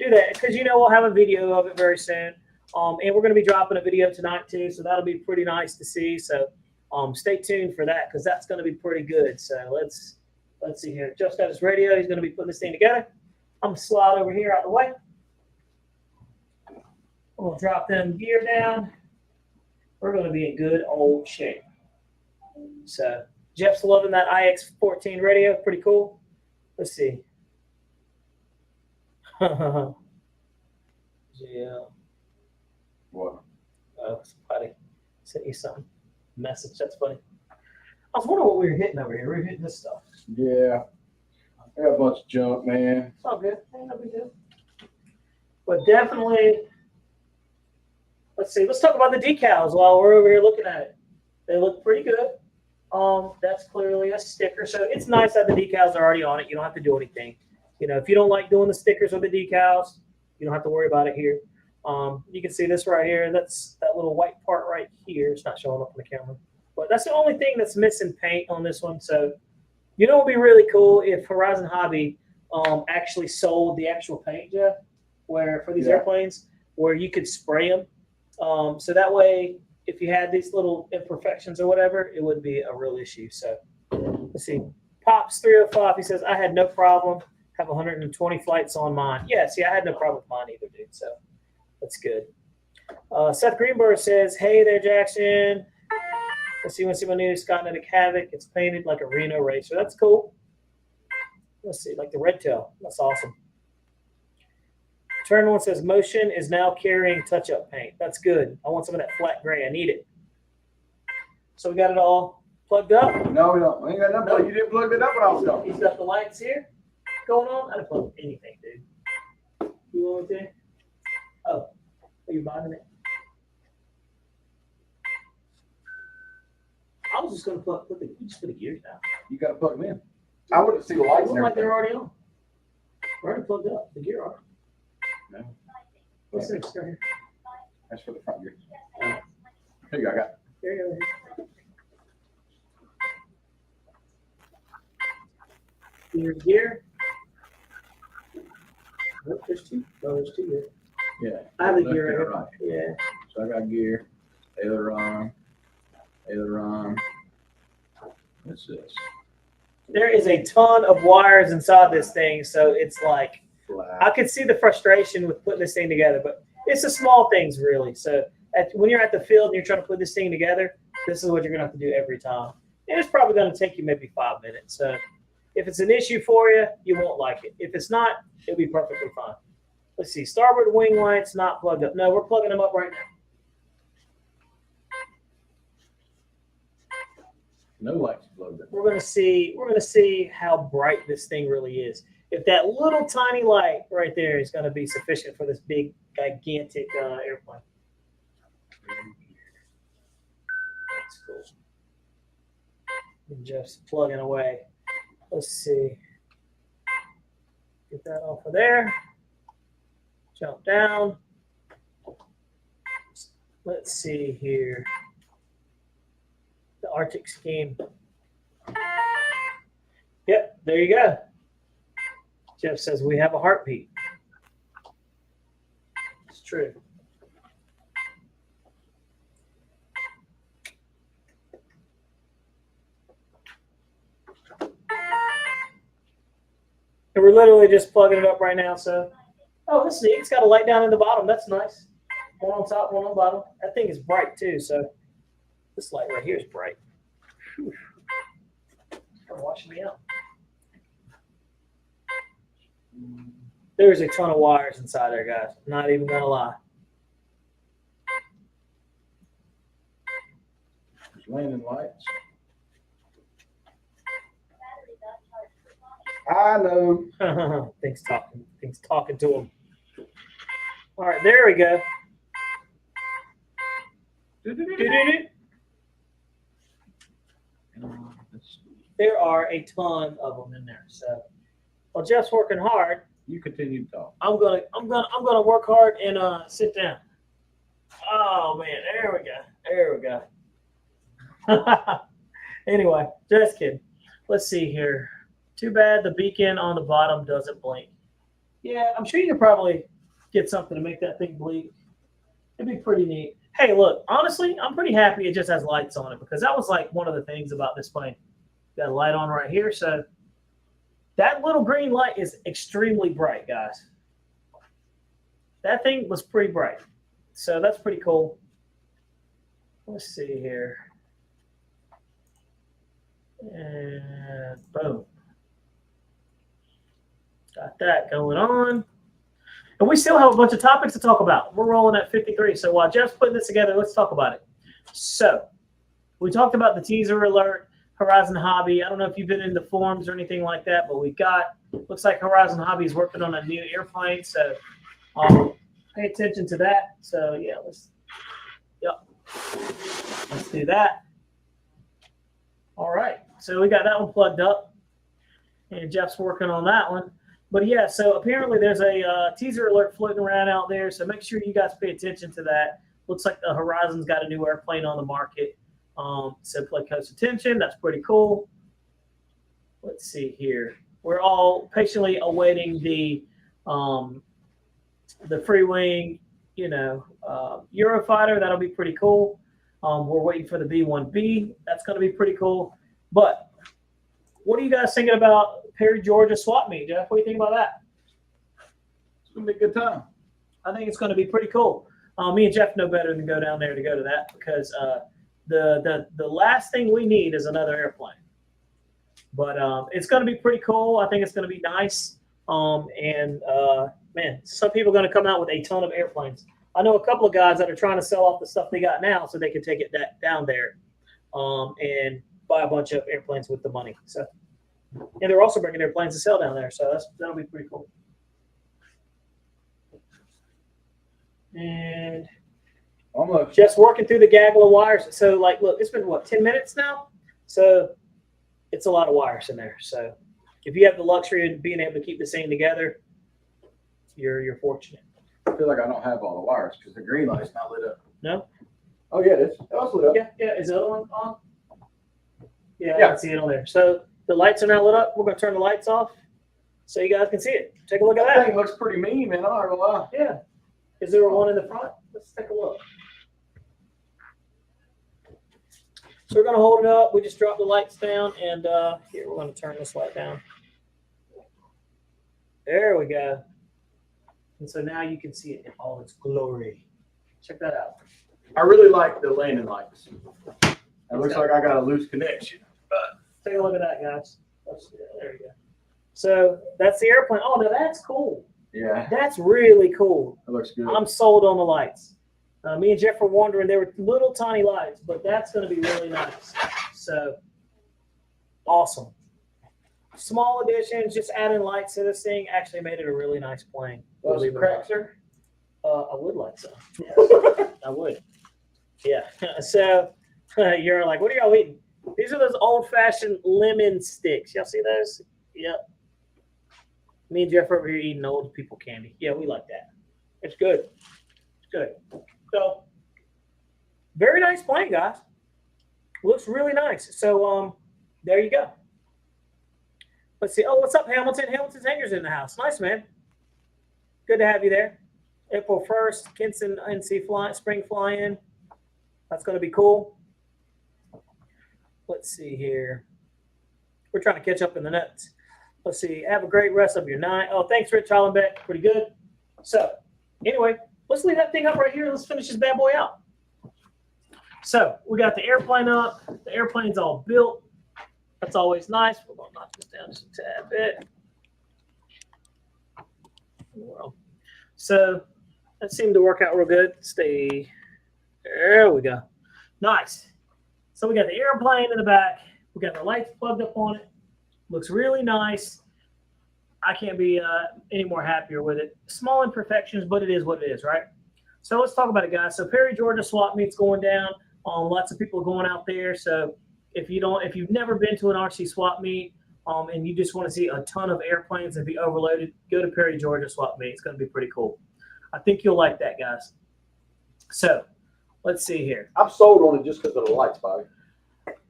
Do that, because we'll have a video of it very soon. And we're going to be dropping a video tonight too, so that'll be pretty nice to see. So stay tuned for that, because that's going to be pretty good. So let's see here. Jeff's got his radio. He's going to be putting this thing together. I'm going to slide over here out of the way. We'll drop them gear down. We're going to be in good old shape. So Jeff's loving that IX14 radio. Pretty cool. Let's see. Yeah. What? Oh, somebody sent you something. Message. That's funny. I was wondering what we were hitting over here. We were hitting this stuff. Yeah. I got a bunch of junk, man. It's all good. Ain't no big deal. But definitely, let's see. Let's talk about the decals while we're over here looking at it. They look pretty good. That's clearly a sticker. So it's nice that the decals are already on it. You don't have to do anything. If you don't like doing the stickers or the decals, you don't have to worry about it here. You can see this right here. That's that little white part right here. It's not showing up on the camera. But that's the only thing that's missing paint on this one. So, it would be really cool if Horizon Hobby actually sold the actual paint, Jeff, for these airplanes, where you could spray them. So that way, if you had these little imperfections or whatever, it wouldn't be a real issue. So let's see. Pops 305, he says, I had no problem. Have 120 flights on mine. Yeah, see, I had no problem with mine either, dude. So that's good. Seth Greenberg says, hey there, Jackson. Let's see, you want to see my new Skynetic Havoc? It's painted like a Reno Racer. That's cool. Let's see, like the red tail. That's awesome. Turn one says, Motion is now carrying touch-up paint. That's good. I want some of that flat gray. I need it. So we got it all plugged up? No, we don't. We ain't got nothing. No. You didn't plug it up when I was gone. He's got the lights here going on. I didn't plug anything, dude. You want me to? Oh, are you buying it? I was just going to put the gears down. You got to plug them in. I wouldn't see the lights. It look like they're already on. We're already plugged up. The gear are. No. What's this right here? That's for the front gear. Here you go. I got it. Here you go. Here's gear. Nope, there's two. No, there's two here. Yeah. I have the left gear and right here. right. Yeah. So I got gear, aileron. What's this? There is a ton of wires inside this thing, so it's like Flat. I could see the frustration with putting this thing together, but it's the small things really. So when you're at the field and you're trying to put this thing together, this is what you're gonna have to do every time. And it's probably gonna take you maybe 5 minutes. So if it's an issue for you, you won't like it. If it's not, it'll be perfectly fine. Let's see, starboard wing lights not plugged up. No, we're plugging them up right now. No lights plugged in. We're gonna see how bright this thing really is. If that little tiny light right there is gonna be sufficient for this big gigantic airplane. That's cool. And Jeff's plugging away. Let's see. Get that off of there. Jump down. Let's see here. The Arctic scheme. Yep, there you go. Jeff says we have a heartbeat. It's true. And we're literally just plugging it up right now. So, oh, this is neat. It's got a light down in the bottom. That's nice. One on top, one on the bottom. That thing is bright too. So this light right here is bright. Whew. It's washing me out. There's a ton of wires inside there, guys. Not even gonna lie. There's landing lights. I know. Things talking to him. All right, there we go. There are a ton of them in there. So, while Jeff's working hard, You continue to talk. I'm gonna work hard and sit down. Oh man, there we go. Anyway, just kidding. Let's see here. Too bad the beacon on the bottom doesn't blink. Yeah, I'm sure you could probably get something to make that thing blink. It'd be pretty neat. Hey, look, honestly, I'm pretty happy it just has lights on it because that was like one of the things about this plane. Got a light on right here, so that little green light is extremely bright, guys. That thing was pretty bright. So that's pretty cool. Let's see here. And boom. Got that going on. And we still have a bunch of topics to talk about. We're rolling at 53. So while Jeff's putting this together, let's talk about it. So we talked about the teaser alert, Horizon Hobby. I don't know if you've been in the forums or anything like that, but we got, looks like Horizon Hobby is working on a new airplane. So pay attention to that. So yeah, let's do that. All right. So we got that one plugged up and Jeff's working on that one. But yeah, so apparently there's a teaser alert floating around out there. So make sure you guys pay attention to that. Looks like the Horizon's got a new airplane on the market. So play close attention. That's pretty cool. Let's see here. We're all patiently awaiting the free wing, Eurofighter. That'll be pretty cool. We're waiting for the B-1B. That's going to be pretty cool. But what are you guys thinking about Perry, Georgia swap meet, Jeff? What do you think about that? It's going to be a good time. I think it's going to be pretty cool. Me and Jeff know better than go down there to go to that because the last thing we need is another airplane. But it's going to be pretty cool. I think it's going to be nice. Man, some people are going to come out with a ton of airplanes. I know a couple of guys that are trying to sell off the stuff they got now so they can take it down there and buy a bunch of airplanes with the money. So, and they're also bringing airplanes to sell down there. So that'll be pretty cool. And Almost. Just working through the gaggle of wires. So, like, look, it's been, 10 minutes now? So it's a lot of wires in there. So if you have the luxury of being able to keep this thing together, you're fortunate. I feel like I don't have all the wires because the green light's not lit up. No? Oh, yeah, it is. Oh, it's lit up. Yeah. Is the other one on? Yeah, I can see it on there. So the lights are now lit up. We're going to turn the lights off. so you guys can see it. Take a look at That that. thing looks pretty mean, man. I'm not gonna lie. Yeah. Is there one in the front? Let's take a look. So we're going to hold it up. We just dropped the lights down, and here, we're going to turn this light down. There we go. And so now you can see it in all its glory. Check that out. I really like the landing lights. It looks like I got a loose connection. Take a look at that, guys. There we go. So that's the airplane. Oh, no, that's cool. Yeah, That's really cool. that looks good. I'm sold on the lights. Me and Jeff were wondering, there were little tiny lights, but that's going to be really nice. So awesome. Small additions, just adding lights to this thing actually made it a really nice plane. Those cracks, sir? I would like some. Yes, I would. Yeah. So you're like, what are y'all eating? These are those old-fashioned lemon sticks. Y'all see those? Yep. Me and Jeff over here eating old people candy. Yeah, we like that. It's good. It's good. So, very nice plane, guys. Looks really nice. So, there you go. Let's see. Oh, what's up, Hamilton? Hamilton's Hangar's in the house. Nice, man. Good to have you there. April 1st, Kinston NC spring fly-in. That's going to be cool. Let's see here. We're trying to catch up in the notes. Let's see. Have a great rest of your night. Oh, thanks, Rich Hollenbeck. Pretty good. So, anyway, let's leave that thing up right here. Let's finish this bad boy out. So, we got the airplane up. The airplane's all built. That's always nice. We're going to knock this down just a tad bit. Well, so, that seemed to work out real good. Stay. There we go. Nice. So, we got the airplane in the back. We got the lights plugged up on it. Looks really nice. I can't be any more happier with it. Small imperfections, but it is what it is, right? So let's talk about it, guys. So Perry, Georgia swap meet's going down. Lots of people are going out there. So if you've never been to an RC swap meet and you just want to see a ton of airplanes and be overloaded, go to Perry, Georgia swap meet. It's going to be pretty cool. I think you'll like that, guys. So let's see here. I'm sold on it just because of the lights, Bobby.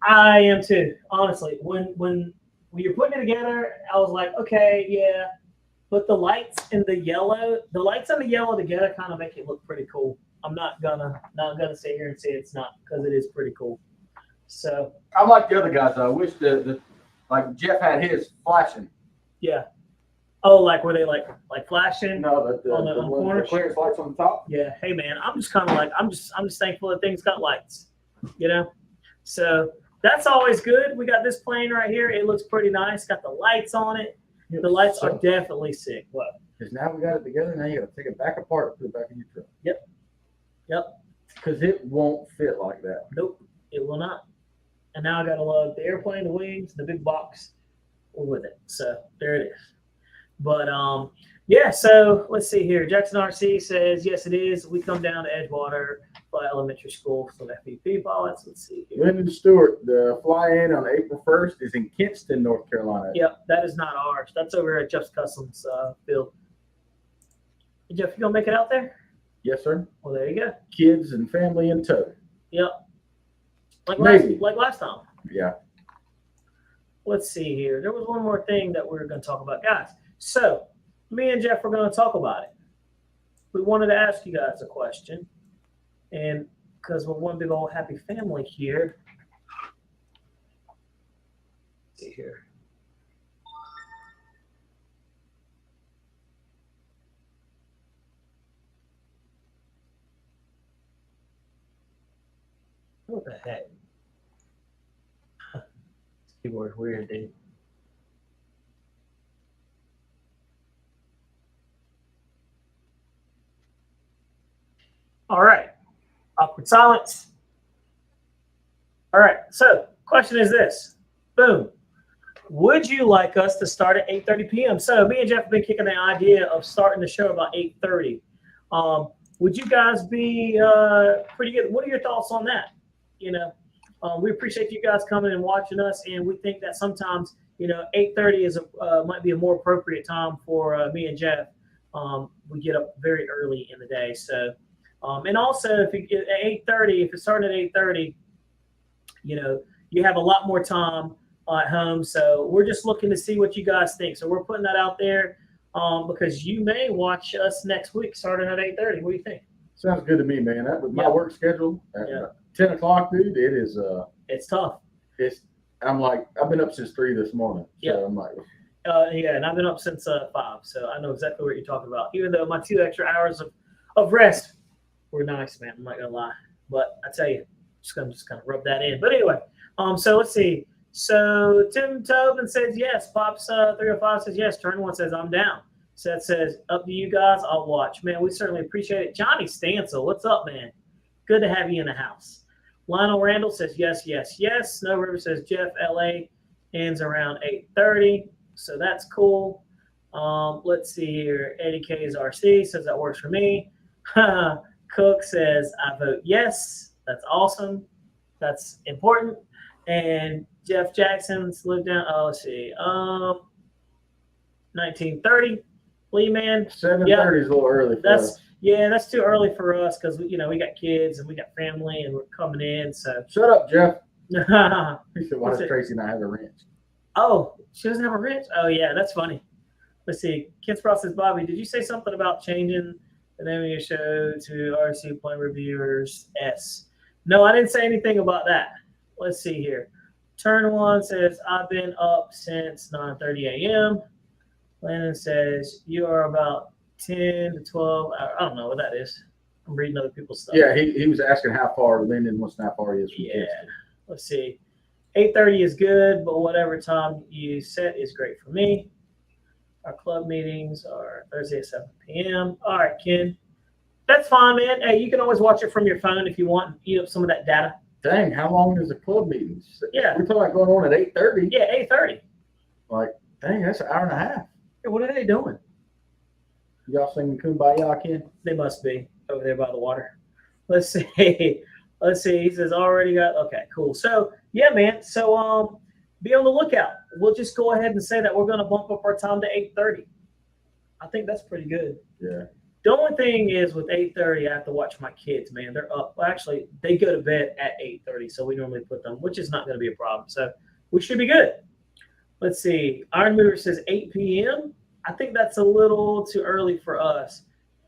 I am too, honestly. When you're putting it together, I was like, okay, yeah. But the lights and the yellow together kind of make it look pretty cool. I'm not gonna sit here and say it's not, because it is pretty cool. So I'm like the other guys. I wish like Jeff had his flashing. Yeah. Oh, like were they like flashing? No, on the corners? The clearance lights on the top. Yeah. Hey man, I'm just kind of like I'm just thankful that things got lights. You know. So that's always good. We got this plane right here. It looks pretty nice. Got the lights on it. The lights are definitely sick. What? Because now we got it together. Now you got to take it back apart and put it back in your truck. Yep. Yep. Because it won't fit like that. Nope, it will not. And now I got to load the airplane, the wings, the big box with it. So there it is. But yeah. So let's see here. Jackson RC says yes, it is. We come down to Edgewater by elementary school for some FPP pilots. Let's see here. Lyndon Stewart, the fly-in on April 1st is in Kinston, North Carolina. Yep, that is not ours. That's over at Jeff's Customs field. Hey, Jeff, you gonna make it out there? Yes, sir. Well, there you go. Kids and family in tow. Yep. Like last time. Yeah. Let's see here. There was one more thing that we were going to talk about, guys. So me and Jeff were going to talk about it. We wanted to ask you guys a question, and because we're one big old happy family here. Let's see here. What the heck? This keyboard's weird, dude. All right. Awkward silence. All right. So, question is this. Boom. Would you like us to start at 8:30 p.m.? So, me and Jeff have been kicking the idea of starting the show about 8:30. Would you guys be pretty good? What are your thoughts on that? You know, we appreciate you guys coming and watching us, and we think that sometimes, 8:30 is might be a more appropriate time for me and Jeff. We get up very early in the day, so and also if you get at 8:30, if it's starting at 8:30, you have a lot more time at home. So we're just looking to see what you guys think. So we're putting that out there because you may watch us next week starting at 8:30. What do you think? Sounds good to me, man. That with my work schedule at 10 o'clock, dude, it is it's tough. I'm like, I've been up since 3 this morning. So I'm like, yeah, and I've been up since 5, so I know exactly what you're talking about. Even though my 2 extra hours of rest were nice, man. I'm not gonna lie, but I tell you, just gonna rub that in. But anyway, so let's see. So Tim Tobin says yes. Pops 305 says yes. Turn 1 says I'm down. Seth says up to you guys. I'll watch. Man, we certainly appreciate it. Johnny Stansel, what's up, man? Good to have you in the house. Lionel Randall says yes, yes, yes. Snow River says Jeff LA ends around 8:30. So that's cool. Let's see here. Eddie K's RC says that works for me. Cook says I vote yes. That's awesome. That's important. And Jeff Jackson's lived down. Oh, let's see. 1930. Lee man. 7:30 is a little early for us. Yeah, that's too early for us because we got kids and we got family and we're coming in. So shut up, Jeff. He said, "Why does Tracy not have a wrench?" Oh, she doesn't have a wrench? Oh, yeah, that's funny. Let's see. Ken Sprout says, Bobby, did you say something about changing the name of your show to Rcplanereviewer's S? No, I didn't say anything about that. Let's see here. Turn 1 says, I've been up since 9:30 a.m. Landon says, you are about 10 to 12 hours. I don't know what that is. I'm reading other people's stuff. Yeah, he was asking how far Lyndon wants to know how far he is from Kingston. Let's see. 8:30 is good, but whatever time you set is great for me. Our club meetings are Thursday at 7 p.m. All right, Ken. That's fine, man. Hey, you can always watch it from your phone if you want and eat up some of that data. Dang, how long is the club meeting? Yeah. We're talking about going on at 8:30. Yeah, 8:30. Like, dang, that's an hour and a half. Hey, what are they doing? Y'all singing Kumbaya, Ken? They must be over there by the water. Let's see. Let's see. He says already got. Okay, cool. So yeah, man. So be on the lookout. We'll just go ahead and say that we're going to bump up our time to 8:30. I think that's pretty good. Yeah. The only thing is with 8:30, I have to watch my kids. Man, they're up. Well, actually, they go to bed at 8:30, so we normally put them, which is not going to be a problem. So we should be good. Let's see. Iron Mover says 8 p.m. I think that's a little too early for us,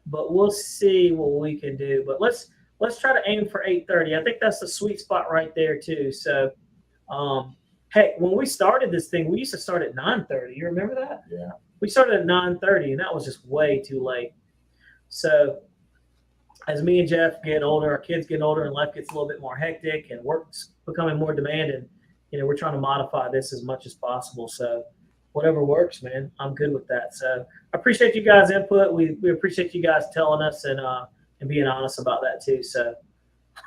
but we'll see what we can do. But let's try to aim for 8:30. I think that's the sweet spot right there too. So, heck, when we started this thing, we used to start at 9:30. You remember that? Yeah. We started at 9:30, and that was just way too late. So, as me and Jeff get older, our kids get older, and life gets a little bit more hectic, and work's becoming more demanding. We're trying to modify this as much as possible. So, whatever works, man, I'm good with that. So, I appreciate you guys' input. We appreciate you guys telling us and being honest about that too. So,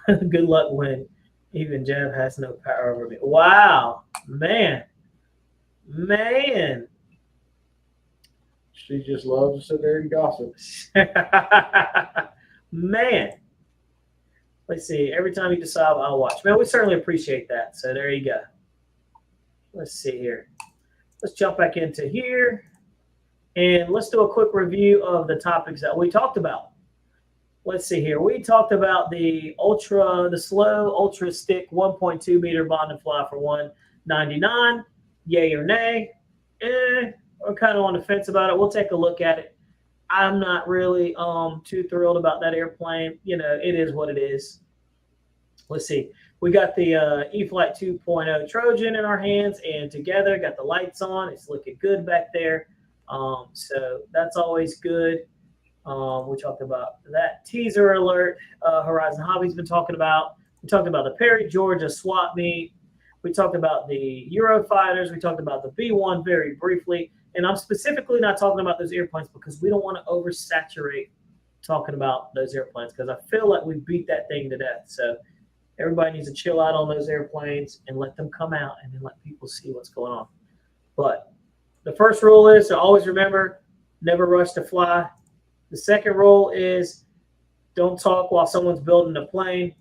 good luck when even Jeff has no power over me. Wow, man. She just loves to sit there and gossip. Man. Let's see. Every time you decide, I'll watch. Man, we certainly appreciate that. So there you go. Let's see here. Let's jump back into here. And let's do a quick review of the topics that we talked about. Let's see here. We talked about the slow ultra stick 1.2 meter bond and fly for $199. Yay or nay? We're kind of on the fence about it. We'll take a look at it. I'm not really too thrilled about that airplane. It is what it is. Let's see. We got the E-Flight 2.0 Trojan in our hands, and together got the lights on. It's looking good back there. So that's always good. We talked about that teaser alert. Horizon Hobby's been talking about. We talked about the Perry, Georgia swap meet. We talked about the Eurofighters. We talked about the B-1 very briefly. And I'm specifically not talking about those airplanes because we don't want to oversaturate talking about those airplanes because I feel like we beat that thing to death. So everybody needs to chill out on those airplanes and let them come out and then let people see what's going on. But the first rule is to always remember, never rush to fly. The second rule is don't talk while someone's building a plane.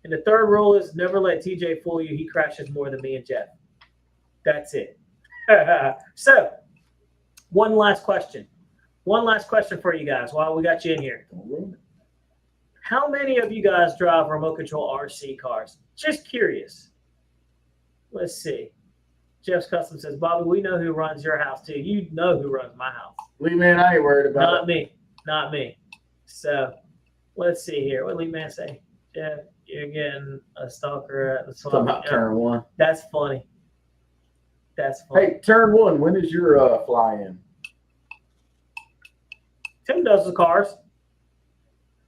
And the third rule is never let TJ fool you. He crashes more than me and Jeff. That's it. So, one last question. One last question for you guys while we got you in here. How many of you guys drive remote control RC cars? Just curious. Let's see. Jeff's Custom says, Bobby, we know who runs your house too. You know who runs my house. Lee Man, I ain't worried about Not me. Not me. So let's see here. What did Lee Man say? Jeff, you're getting a stalker at the swap. Talking about turn one. That's funny. That's funny. Hey, turn one. When is your fly in? Tim does the cars.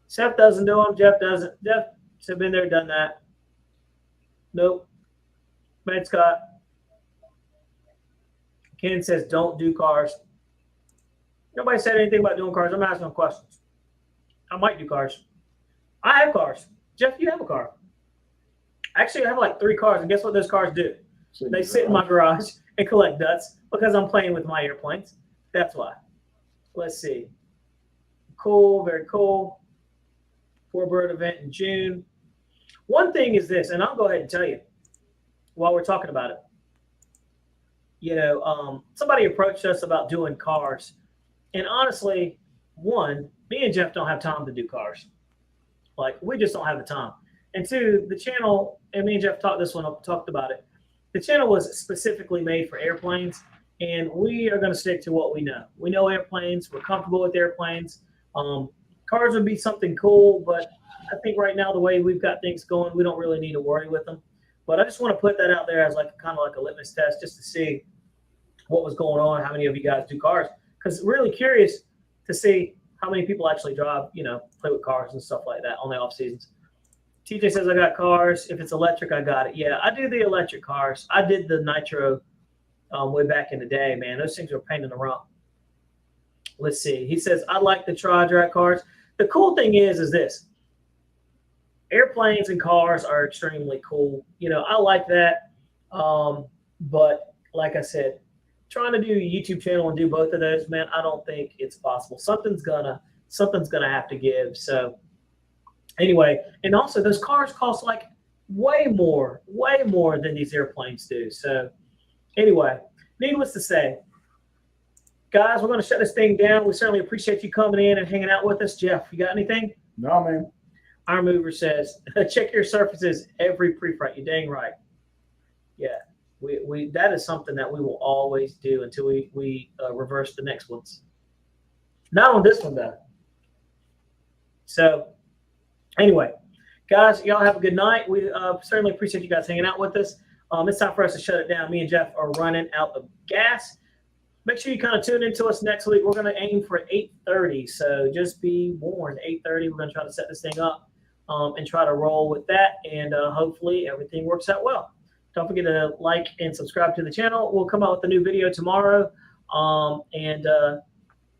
Seth doesn't do them. Jeff doesn't. Jeff's been there, done that. Nope. Matt Scott. Ken says, don't do cars. Nobody said anything about doing cars. I'm asking questions. I might do cars. I have cars. Jeff, you have a car. Actually, I have like 3 cars, and guess what those cars do? They sit in my garage and collect dust because I'm playing with my airplanes. That's why. Let's see. Cool, very cool. 4-bird event in June. One thing is this, and I'll go ahead and tell you while we're talking about it. You know, somebody approached us about doing cars. And honestly, one, me and Jeff don't have time to do cars. Like, we just don't have the time. And 2, the channel, and me and Jeff talked about it. The channel was specifically made for airplanes, and we are going to stick to what we know. We know airplanes. We're comfortable with airplanes. Cars would be something cool, but I think right now the way we've got things going, we don't really need to worry with them. But I just want to put that out there as like kind of like a litmus test just to see what was going on, how many of you guys do cars. Because really curious to see how many people actually drive, you know, play with cars and stuff like that on the off seasons. TJ says, I got cars. If it's electric, I got it. Yeah, I do the electric cars. I did the nitro way back in the day, man. Those things were a pain in the rump. Let's see. He says, I like the tri-drag cars. The cool thing is this. Airplanes and cars are extremely cool. You know, I like that. But like I said, trying to do a YouTube channel and do both of those, man, I don't think it's possible. Something's gonna have to give. So anyway, and also those cars cost like way more than these airplanes do. So anyway, needless to say, guys, we're going to shut this thing down. We certainly appreciate you coming in and hanging out with us. Jeff, you got anything? No, man. Our mover says, check your surfaces every pre-flight. You're dang right. Yeah, we that is something that we will always do until we reverse the next ones. Not on this one, though. So anyway, guys, y'all have a good night. We certainly appreciate you guys hanging out with us. It's time for us to shut it down. Me and Jeff are running out of gas. Make sure you kind of tune into us next week. We're going to aim for 8:30, so just be warned. 8:30, we're going to try to set this thing up and try to roll with that, and hopefully everything works out well. Don't forget to like and subscribe to the channel. We'll come out with a new video tomorrow, and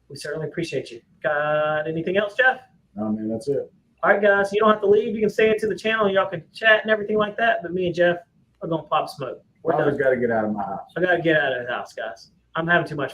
we certainly appreciate you. Got anything else, Jeff? No, man, that's it. All right, guys, you don't have to leave. You can stay into the channel, and y'all can chat and everything like that, but me and Jeff are going to pop smoke. I've got to get out of my house. I got to get out of the house, guys. I'm having too much fun.